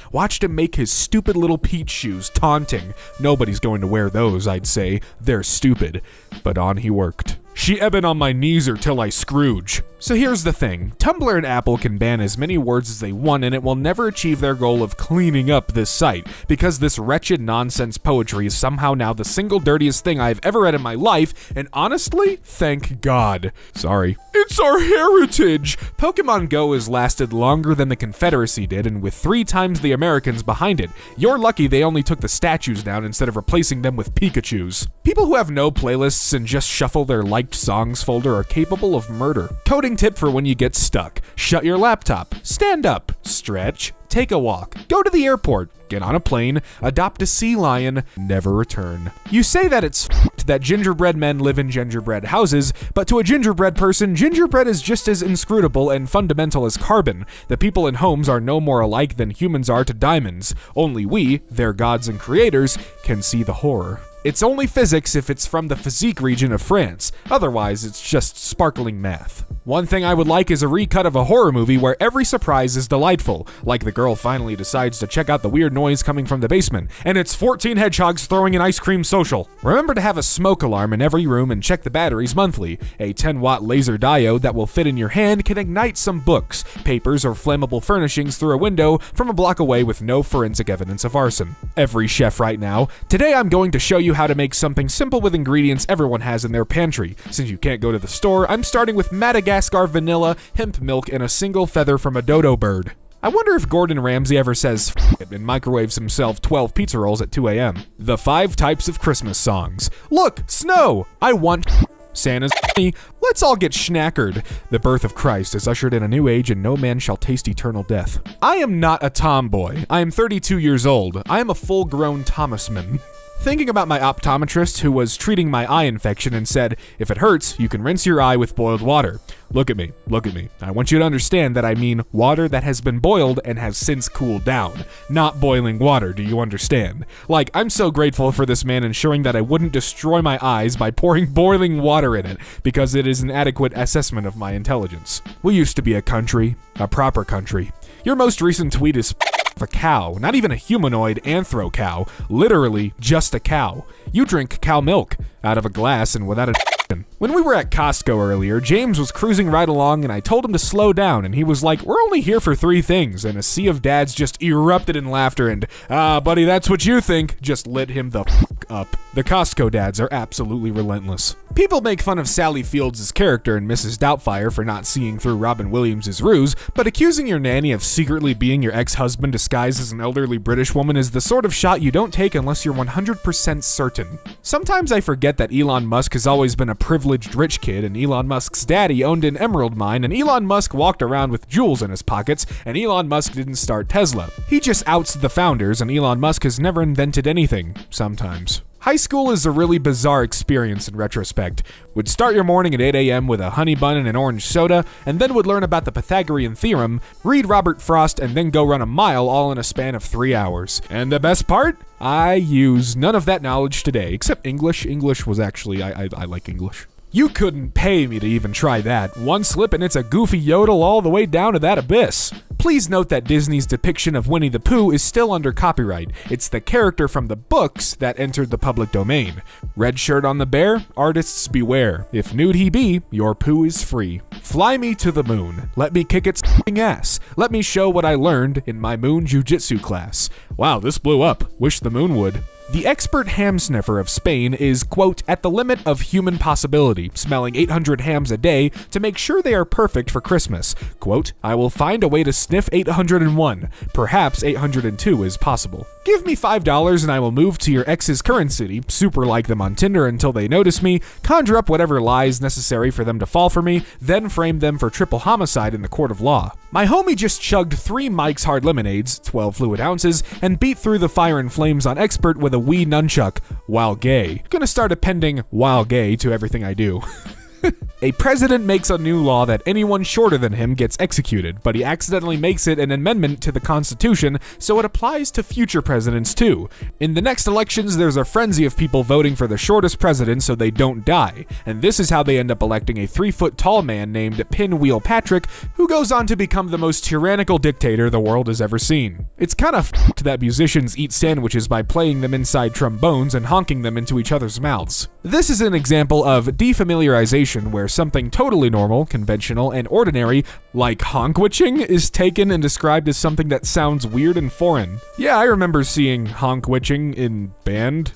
make his stupid little peach shoes, taunting. Nobody's going to wear those, I'd say. They're stupid. But on he worked. She ebbin' on my knees or till I Scrooge. So here's the thing. Tumblr and Apple can ban as many words as they want and it will never achieve their goal of cleaning up this site, because this wretched nonsense poetry is somehow now the single dirtiest thing I've ever read in my life, and honestly, thank God. Sorry. It's our heritage! Pokemon Go has lasted longer than the Confederacy did, and with 3 times the Americans behind it. You're lucky they only took the statues down instead of replacing them with Pikachus. People who have no playlists and just shuffle their liked songs folder are capable of murder. Coding tip for when you get stuck. Shut your laptop. Stand up. Stretch. Take a walk. Go to the airport. Get on a plane. Adopt a sea lion. Never return. You say that it's f***ed that gingerbread men live in gingerbread houses, but to a gingerbread person, gingerbread is just as inscrutable and fundamental as carbon. The people in homes are no more alike than humans are to diamonds. Only we, their gods and creators, can see the horror. It's only physics if it's from the physique region of France. Otherwise, it's just sparkling math. One thing I would like is a recut of a horror movie where every surprise is delightful, like the girl finally decides to check out the weird noise coming from the basement, and it's 14 hedgehogs throwing an ice cream social. Remember to have a smoke alarm in every room and check the batteries monthly. A 10-watt laser diode that will fit in your hand can ignite some books, papers, or flammable furnishings through a window from a block away with no forensic evidence of arson. Every chef right now. Today I'm going to show you how to make something simple with ingredients everyone has in their pantry. Since you can't go to the store, I'm starting with Madagascar vanilla, hemp milk, and a single feather from a dodo bird. I wonder if Gordon Ramsay ever says "F it" and microwaves himself 12 pizza rolls at 2 a.m. The 5 types of Christmas songs. Look, snow! I want Santa's me. Let's all get schnackered. The birth of Christ has ushered in a new age, and no man shall taste eternal death. I am not a tomboy. I am 32 years old. I am a full-grown Thomasman. Thinking about my optometrist who was treating my eye infection and said, if it hurts, you can rinse your eye with boiled water. Look at me. I want you to understand that I mean water that has been boiled and has since cooled down, not boiling water, do you understand? Like, I'm so grateful for this man ensuring that I wouldn't destroy my eyes by pouring boiling water in it, because it is an adequate assessment of my intelligence. We used to be a country, a proper country. Your most recent tweet is a cow, not even a humanoid anthro cow, literally just a cow. You drink cow milk out of a glass and without a When we were at Costco earlier, James was cruising right along and I told him to slow down and he was like, we're only here for 3 things, and a sea of dads just erupted in laughter and, buddy, that's what you think, just lit him the up. The Costco dads are absolutely relentless. People make fun of Sally Fields' character in Mrs. Doubtfire for not seeing through Robin Williams' ruse, but accusing your nanny of secretly being your ex-husband disguised as an elderly British woman is the sort of shot you don't take unless you're 100% certain. Sometimes I forget that Elon Musk has always been a privileged rich kid, and Elon Musk's daddy owned an emerald mine, and Elon Musk walked around with jewels in his pockets, and Elon Musk didn't start Tesla. He just outs the founders, and Elon Musk has never invented anything, sometimes. High school is a really bizarre experience in retrospect. Would start your morning at 8 a.m. with a honey bun and an orange soda, and then would learn about the Pythagorean theorem, read Robert Frost, and then go run a mile all in a span of 3 hours. And the best part? I use none of that knowledge today, except English. English was actually, I like English. You couldn't pay me to even try that. One slip and it's a goofy yodel all the way down to that abyss. Please note that Disney's depiction of Winnie the Pooh is still under copyright. It's the character from the books that entered the public domain. Red shirt on the bear, artists beware. If nude he be, your Pooh is free. Fly me to the moon. Let me kick its ass. Let me show what I learned in my moon jujitsu class. Wow, this blew up. Wish the moon would. The expert ham sniffer of Spain is, quote, at the limit of human possibility, smelling 800 hams a day to make sure they are perfect for Christmas. Quote, I will find a way to sniff 801. Perhaps 802 is possible. Give me $5 and I will move to your ex's current city, super like them on Tinder until they notice me, conjure up whatever lies necessary for them to fall for me, then frame them for triple homicide in the court of law. My homie just chugged 3 Mike's Hard Lemonades, 12 fluid ounces, and beat through the fire and flames on expert with a wee nunchuck, while gay. Gonna start appending while gay to everything I do. A president makes a new law that anyone shorter than him gets executed, but he accidentally makes it an amendment to the Constitution, so it applies to future presidents too. In the next elections, there's a frenzy of people voting for the shortest president so they don't die, and this is how they end up electing a 3-foot-tall man named Pinwheel Patrick, who goes on to become the most tyrannical dictator the world has ever seen. It's kind of f***ed that musicians eat sandwiches by playing them inside trombones and honking them into each other's mouths. This is an example of defamiliarization where something totally normal, conventional, and ordinary, like honkwitching, is taken and described as something that sounds weird and foreign. Yeah, I remember seeing honkwitching in band.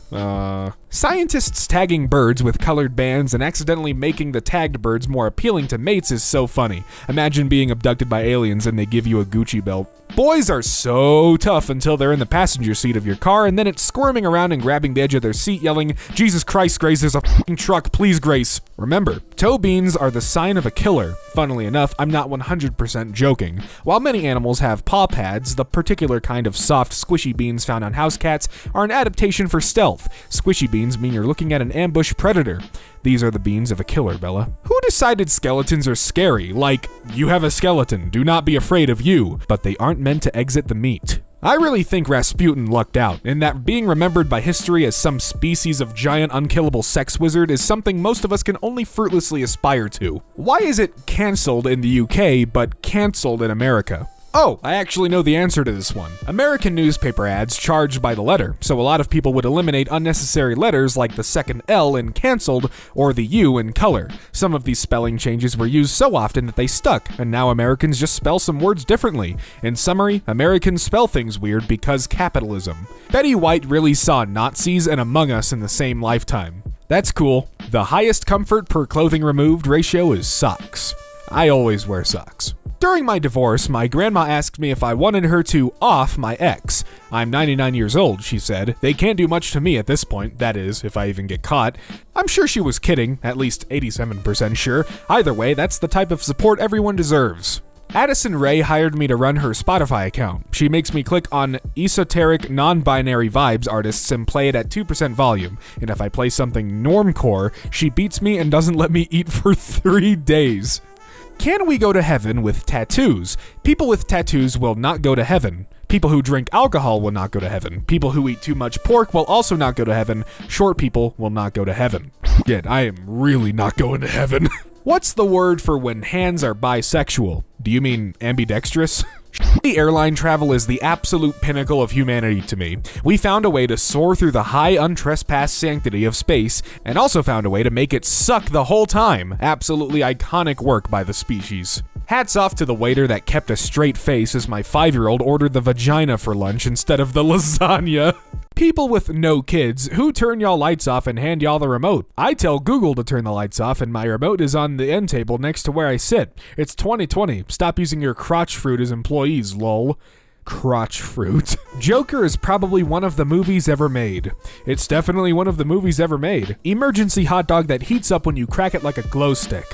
Scientists tagging birds with colored bands and accidentally making the tagged birds more appealing to mates is so funny. Imagine being abducted by aliens and they give you a Gucci belt. Boys are so tough until they're in the passenger seat of your car, and then it's squirming around and grabbing the edge of their seat yelling, Jesus Christ, Grace, there's a f***ing truck, please, Grace. Remember, toe beans are the sign of a killer. Funnily enough, I'm not 100% joking. While many animals have paw pads, the particular kind of soft, squishy beans found on house cats are an adaptation for stealth. Squishy beans mean you're looking at an ambush predator. These are the beans of a killer, Bella. Who decided skeletons are scary? Like, you have a skeleton, do not be afraid of you, but they aren't meant to exit the meat. I really think Rasputin lucked out, in that being remembered by history as some species of giant unkillable sex wizard is something most of us can only fruitlessly aspire to. Why is it cancelled in the UK, but cancelled in America? Oh, I actually know the answer to this one. American newspaper ads charged by the letter, so a lot of people would eliminate unnecessary letters like the second L in canceled or the U in color. Some of these spelling changes were used so often that they stuck, and now Americans just spell some words differently. In summary, Americans spell things weird because capitalism. Betty White really saw Nazis and Among Us in the same lifetime. That's cool. The highest comfort per clothing removed ratio is socks. I always wear socks. During my divorce, my grandma asked me if I wanted her to off my ex. I'm 99 years old, she said. They can't do much to me at this point, that is, if I even get caught. I'm sure she was kidding, at least 87% sure. Either way, that's the type of support everyone deserves. Addison Rae hired me to run her Spotify account. She makes me click on esoteric, non-binary vibes artists and play it at 2% volume. And if I play something normcore, she beats me and doesn't let me eat for 3 days. Can we go to heaven with tattoos? People with tattoos will not go to heaven. People who drink alcohol will not go to heaven. People who eat too much pork will also not go to heaven. Short people will not go to heaven. Yet I am really not going to heaven. What's the word for when hands are bisexual? Do you mean ambidextrous? Airline travel is the absolute pinnacle of humanity to me. We found a way to soar through the high untrespassed sanctity of space, and also found a way to make it suck the whole time. Absolutely iconic work by the species. Hats off to the waiter that kept a straight face as my 5-year-old ordered the vagina for lunch instead of the lasagna. People with no kids, who turn y'all lights off and hand y'all the remote? I tell Google to turn the lights off and my remote is on the end table next to where I sit. It's 2020. Stop using your crotch fruit as employees, lol. Crotch fruit. Joker is probably one of the movies ever made. It's definitely one of the movies ever made. Emergency hot dog that heats up when you crack it like a glow stick.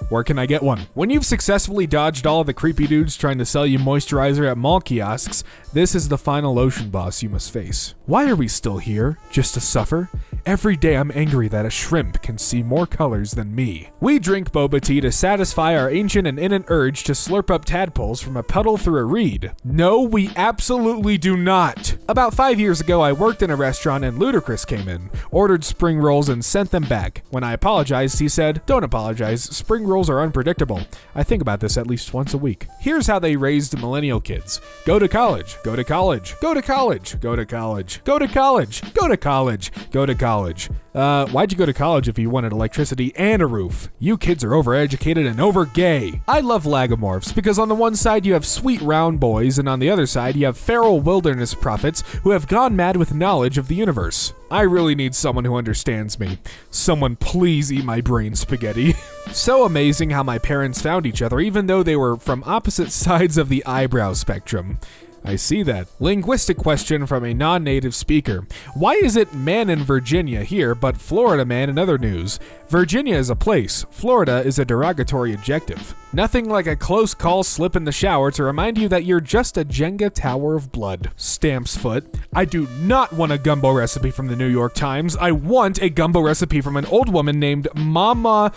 Where can I get one? When you've successfully dodged all the creepy dudes trying to sell you moisturizer at mall kiosks, this is the final ocean boss you must face. Why are we still here? Just to suffer? Every day I'm angry that a shrimp can see more colors than me. We drink boba tea to satisfy our ancient and innate urge to slurp up tadpoles from a puddle through a reed. No, we absolutely do not. About 5 years ago, I worked in a restaurant and Ludacris came in, ordered spring rolls and sent them back. When I apologized, he said, "Don't apologize, spring rolls are unpredictable. I think about this at least once a week." Here's how they raised millennial kids. Go to college, go to college, go to college, go to college, go to college, go to college, go to college. Why'd you go to college if you wanted electricity and a roof? You kids are overeducated and over gay. I love lagomorphs because on the one side you have sweet round boys and on the other side you have feral wilderness prophets who have gone mad with knowledge of the universe. I really need someone who understands me. Someone please eat my brain spaghetti. So amazing how my parents found each other even though they were from opposite sides of the eyebrow spectrum. I see that. Linguistic question from a non-native speaker. Why is it man in Virginia here, but Florida man in other news? Virginia is a place. Florida is a derogatory adjective. Nothing like a close call slip in the shower to remind you that you're just a Jenga tower of blood. Stamps foot. I do not want a gumbo recipe from the New York Times. I want a gumbo recipe from an old woman named Mama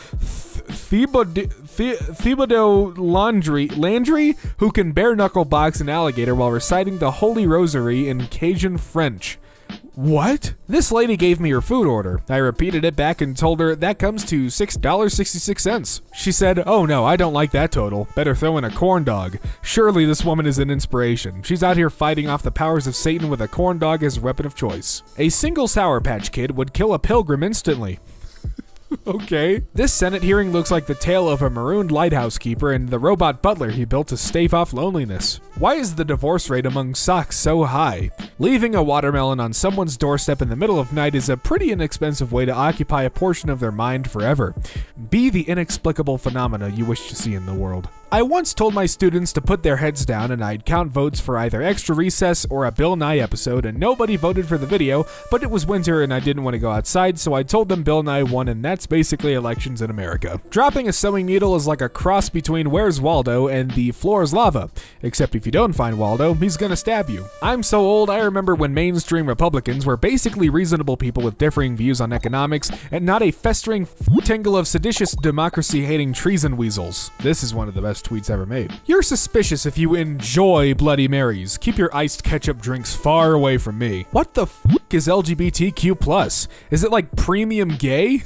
Thibodeau Landry, who can bare-knuckle box an alligator while reciting the Holy Rosary in Cajun French. What? This lady gave me her food order. I repeated it back and told her that comes to $6.66. She said, "Oh no, I don't like that total. Better throw in a corn dog." Surely this woman is an inspiration. She's out here fighting off the powers of Satan with a corn dog as a weapon of choice. A single Sour Patch Kid would kill a pilgrim instantly. Okay. This Senate hearing looks like the tale of a marooned lighthouse keeper and the robot butler he built to stave off loneliness. Why is the divorce rate among socks so high? Leaving a watermelon on someone's doorstep in the middle of night is a pretty inexpensive way to occupy a portion of their mind forever. Be the inexplicable phenomena you wish to see in the world. I once told my students to put their heads down and I'd count votes for either extra recess or a Bill Nye episode, and nobody voted for the video, but it was winter and I didn't want to go outside, so I told them Bill Nye won, and that's basically elections in America. Dropping a sewing needle is like a cross between Where's Waldo and The Floor is Lava, except if you don't find Waldo, he's gonna stab you. I'm so old, I remember when mainstream Republicans were basically reasonable people with differing views on economics and not a festering tangle of seditious democracy-hating treason weasels. This is one of the best tweets ever made. You're suspicious if you enjoy Bloody Marys. Keep your iced ketchup drinks far away from me. What the is LGBTQ+? Is it like premium gay?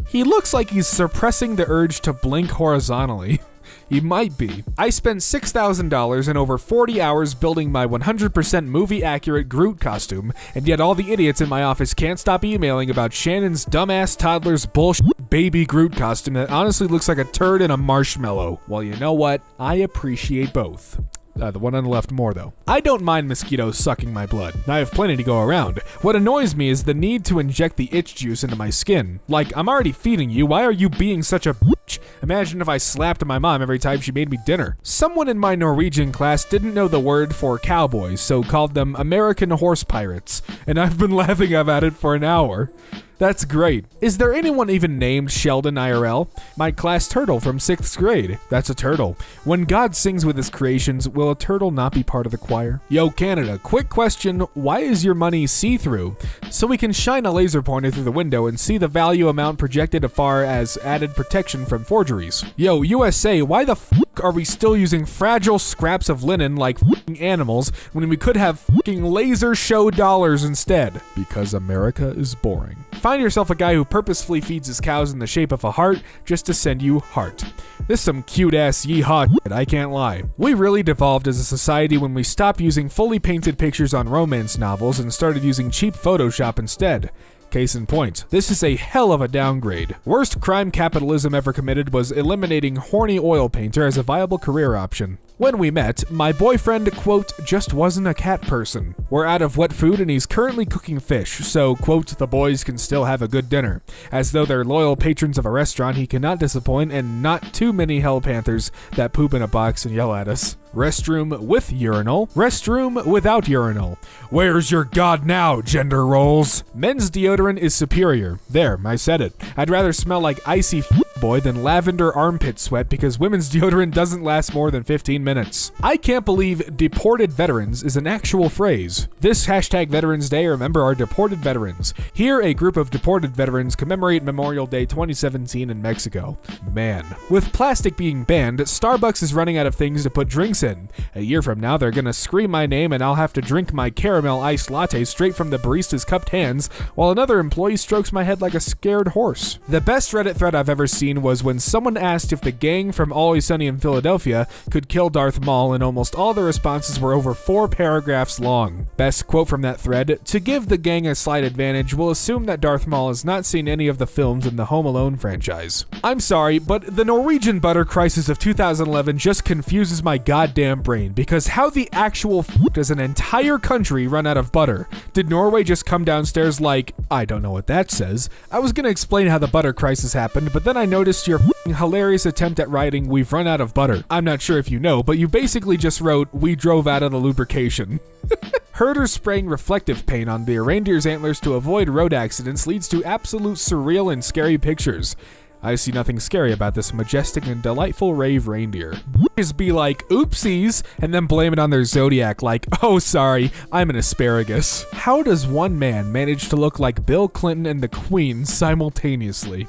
He looks like he's suppressing the urge to blink horizontally. He might be. I spent $6,000 and over 40 hours building my 100% movie-accurate Groot costume, and yet all the idiots in my office can't stop emailing about Shannon's dumbass toddler's bullshit baby Groot costume that honestly looks like a turd in a marshmallow. Well, you know what? I appreciate both. The one on the left more, though. I don't mind mosquitoes sucking my blood. I have plenty to go around. What annoys me is the need to inject the itch juice into my skin. Like, I'm already feeding you. Why are you being such a bitch? Imagine if I slapped my mom every time she made me dinner. Someone in my Norwegian class didn't know the word for cowboys, so called them American horse pirates. And I've been laughing at it for an hour. That's great. Is there anyone even named Sheldon IRL? My class turtle from 6th grade. That's a turtle. When God sings with his creations, will a turtle not be part of the choir? Yo, Canada, quick question. Why is your money see-through? So we can shine a laser pointer through the window and see the value amount projected afar as added protection from forgeries. Yo, USA, why the f*** are we still using fragile scraps of linen like f***ing animals when we could have f***ing laser show dollars instead? Because America is boring. Find yourself a guy who purposefully feeds his cows in the shape of a heart just to send you heart. This is some cute-ass yeehaw shit, I can't lie. We really devolved as a society when we stopped using fully painted pictures on romance novels and started using cheap Photoshop instead. Case in point, this is a hell of a downgrade. Worst crime capitalism ever committed was eliminating horny oil painter as a viable career option. When we met, my boyfriend, quote, just wasn't a cat person. We're out of wet food and he's currently cooking fish, so, quote, the boys can still have a good dinner. As though they're loyal patrons of a restaurant he cannot disappoint and not too many hell panthers that poop in a box and yell at us. Restroom with urinal. Restroom without urinal. Where's your god now, gender roles? Men's deodorant is superior. There, I said it. I'd rather smell like icy boy than lavender armpit sweat because women's deodorant doesn't last more than 15 minutes. I can't believe deported veterans is an actual phrase. This hashtag Veterans Day, remember our deported veterans. Here, a group of deported veterans commemorate Memorial Day 2017 in Mexico. Man. With plastic being banned, Starbucks is running out of things to put drinks in. A year from now, they're gonna scream my name and I'll have to drink my caramel iced latte straight from the barista's cupped hands while another employee strokes my head like a scared horse. The best Reddit thread I've ever seen was when someone asked if the gang from Always Sunny in Philadelphia could kill Darth Maul, and almost all the responses were over 4 paragraphs long. Best quote from that thread: to give the gang a slight advantage, we'll assume that Darth Maul has not seen any of the films in the Home Alone franchise. I'm sorry, but the Norwegian butter crisis of 2011 just confuses my goddamn brain, because how the actual f*** does an entire country run out of butter? Did Norway just come downstairs like, I don't know what that says. I was gonna explain how the butter crisis happened, but then I noticed your hilarious attempt at writing, we've run out of butter. I'm not sure if you know, but you basically just wrote, we drove out of the lubrication. Herders spraying reflective paint on their reindeer's antlers to avoid road accidents leads to absolute surreal and scary pictures. I see nothing scary about this majestic and delightful rave reindeer. Just be like, oopsies, and then blame it on their zodiac like, oh sorry, I'm an asparagus. How does one man manage to look like Bill Clinton and the Queen simultaneously?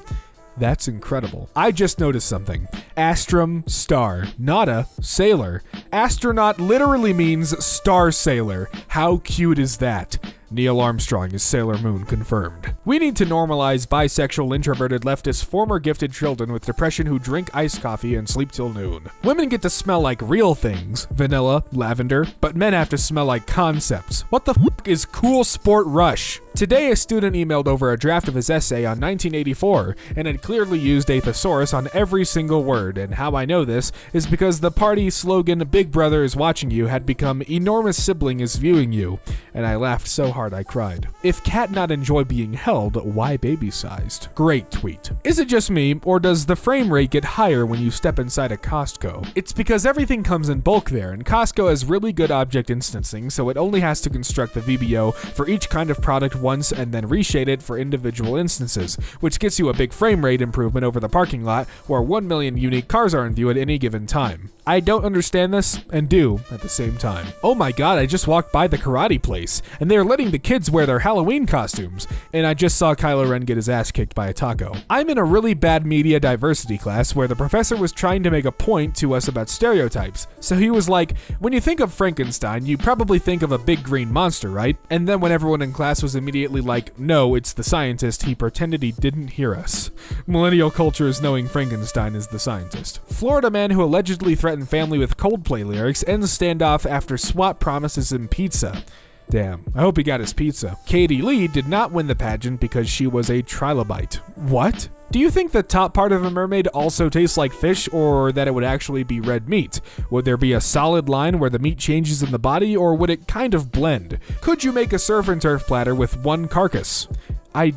That's incredible. I just noticed something. Astrum, star. Nada, sailor. Astronaut literally means star sailor. How cute is that? Neil Armstrong is Sailor Moon confirmed. We need to normalize bisexual, introverted, leftist, former gifted children with depression who drink iced coffee and sleep till noon. Women get to smell like real things, vanilla, lavender, but men have to smell like concepts. What the f*** is Cool Sport Rush? Today, a student emailed over a draft of his essay on 1984 and had clearly used a thesaurus on every single word, and how I know this is because the party slogan Big Brother is watching you had become Enormous Sibling is viewing you, and I laughed so hard I cried. If cat not enjoy being held, why baby-sized? Great tweet. Is it just me, or does the frame rate get higher when you step inside a Costco? It's because everything comes in bulk there, and Costco has really good object instancing, so it only has to construct the VBO for each kind of product once and then reshade it for individual instances, which gets you a big frame rate improvement over the parking lot where 1 million unique cars are in view at any given time. I don't understand this, and do at the same time. Oh my god, I just walked by the karate place, and they're letting the kids wear their Halloween costumes, and I just saw Kylo Ren get his ass kicked by a taco. I'm in a really bad media diversity class where the professor was trying to make a point to us about stereotypes. So he was like, when you think of Frankenstein, you probably think of a big green monster, right? And then when everyone in class was immediately like, no, it's the scientist, he pretended he didn't hear us. Millennial culture is knowing Frankenstein is the scientist. Florida man who allegedly threatened family with Coldplay lyrics ends standoff after SWAT promises him pizza. Damn, I hope he got his pizza. Katie Lee did not win the pageant because she was a trilobite. What? Do you think the top part of a mermaid also tastes like fish, or that it would actually be red meat? Would there be a solid line where the meat changes in the body, or would it kind of blend? Could you make a surf and turf platter with one carcass? I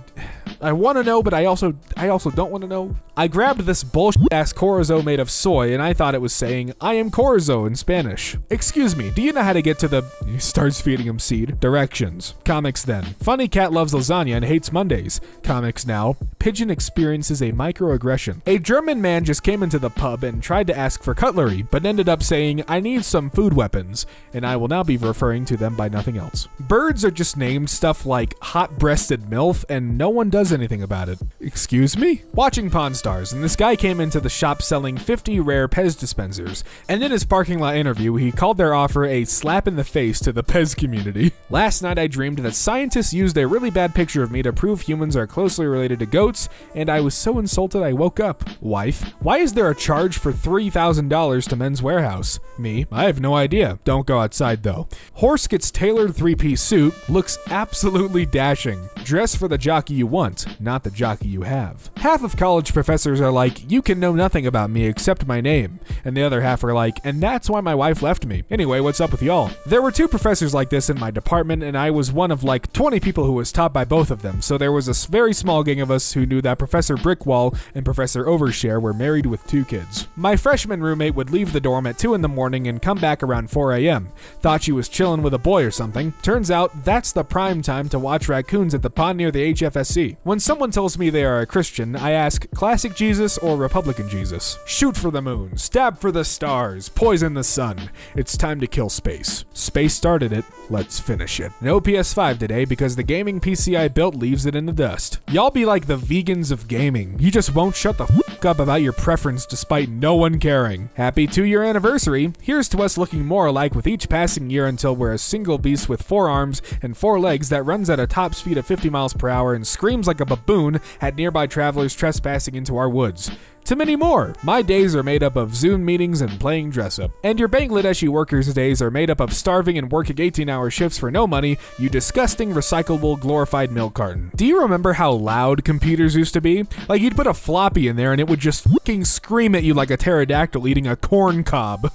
want to know, but I also don't want to know. I grabbed this bullshit-ass chorizo made of soy, and I thought it was saying, I am chorizo in Spanish. Excuse me, do you know how to get to the... He starts feeding him seed. Directions. Comics then. Funny cat loves lasagna and hates Mondays. Comics now. Pigeon experiences a microaggression. A German man just came into the pub and tried to ask for cutlery, but ended up saying, I need some food weapons, and I will now be referring to them by nothing else. Birds are just named stuff like hot-breasted MILF, and no one does anything about it. Excuse me? Watching Pawn Stars, and this guy came into the shop selling 50 rare Pez dispensers, and in his parking lot interview, he called their offer a slap in the face to the Pez community. Last night I dreamed that scientists used a really bad picture of me to prove humans are closely related to goats, and I was so insulted I woke up. Wife, why is there a charge for $3,000 to Men's Warehouse? Me, I have no idea. Don't go outside though. Horse gets tailored three-piece suit, looks absolutely dashing. Dress for the jockey you want, not the jockey you have. Half of college professors are like, you can know nothing about me except my name. And the other half are like, and that's why my wife left me. Anyway, what's up with y'all? There were 2 professors like this in my department, and I was one of like 20 people who was taught by both of them. So there was a very small gang of us who knew that Professor Brickwall and Professor Overshare were married with 2 kids. My freshman roommate would leave the dorm at 2 in the morning and come back around 4 a.m. Thought she was chilling with a boy or something. Turns out that's the prime time to watch raccoons at the pond near the HFSC. When someone tells me they are a Christian, I ask, classic Jesus or Republican Jesus? Shoot for the moon, stab for the stars, poison the sun. It's time to kill space. Space started it, let's finish it. No PS5 today because the gaming PC I built leaves it in the dust. Y'all be like the vegans of gaming. You just won't shut the f*** up about your preference despite no one caring. Happy 2-year anniversary. Here's to us looking more alike with each passing year until we're a single beast with 4 arms and 4 legs that runs at a top speed of 50 miles per hour and screams like a baboon at nearby travelers trespassing into our woods. To many more. My days are made up of Zoom meetings and playing dress-up. And your Bangladeshi workers' days are made up of starving and working 18-hour shifts for no money, you disgusting, recyclable, glorified milk carton. Do you remember how loud computers used to be? Like, you'd put a floppy in there and it would just fucking scream at you like a pterodactyl eating a corn cob.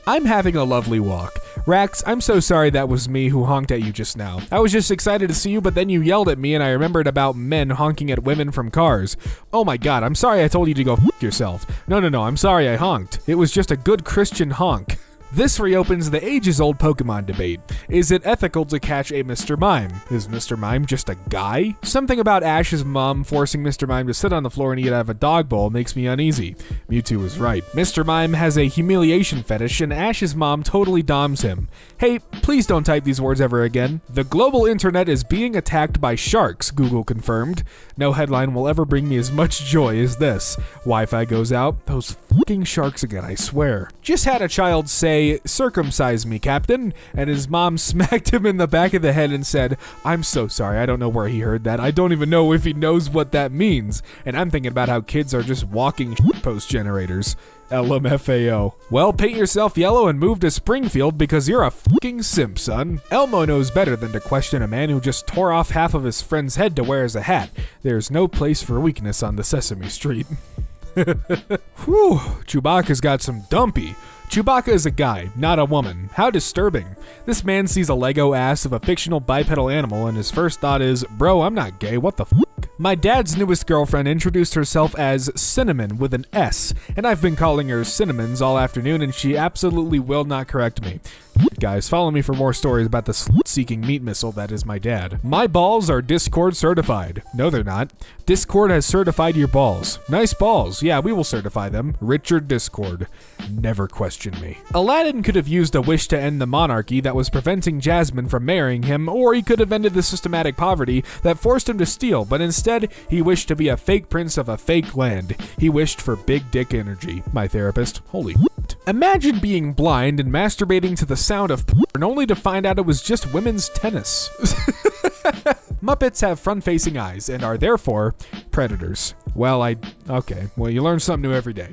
I'm having a lovely walk. Rax, I'm so sorry that was me who honked at you just now. I was just excited to see you, but then you yelled at me and I remembered about men honking at women from cars. Oh my god, I'm sorry I told you to go f*** yourself. No, I'm sorry I honked. It was just a good Christian honk. This reopens the ages-old Pokemon debate. Is it ethical to catch a Mr. Mime? Is Mr. Mime just a guy? Something about Ash's mom forcing Mr. Mime to sit on the floor and eat out of a dog bowl makes me uneasy. Mewtwo was right. Mr. Mime has a humiliation fetish and Ash's mom totally doms him. Hey, please don't type these words ever again. The global internet is being attacked by sharks, Google confirmed. No headline will ever bring me as much joy as this. Wi-Fi goes out. Those fucking sharks again, I swear. Just had a child say, circumcise me, Captain, and his mom smacked him in the back of the head and said, I'm so sorry, I don't know where he heard that. I don't even know if he knows what that means. And I'm thinking about how kids are just walking post generators. LMFAO. Well, paint yourself yellow and move to Springfield because you're a fucking simp, son. Elmo knows better than to question a man who just tore off half of his friend's head to wear as a hat. There's no place for weakness on the Sesame Street. Whew, Chewbacca's got some dumpy. Chewbacca is a guy, not a woman. How disturbing. This man sees a Lego ass of a fictional bipedal animal and his first thought is, bro, I'm not gay, what the f***? My dad's newest girlfriend introduced herself as Cinnamon with an S, and I've been calling her Cinnamons all afternoon and she absolutely will not correct me. Guys, follow me for more stories about the slut-seeking meat missile that is my dad. My balls are Discord certified. No, they're not. Discord has certified your balls. Nice balls. Yeah, we will certify them. Richard Discord. Never question me. Aladdin could have used a wish to end the monarchy that was preventing Jasmine from marrying him, or he could have ended the systematic poverty that forced him to steal, but instead, he wished to be a fake prince of a fake land. He wished for big dick energy. My therapist. Holy shit. Imagine being blind and masturbating to the sound of porn only to find out it was just women's tennis. Muppets have front-facing eyes and are therefore predators. Well, you learn something new every day.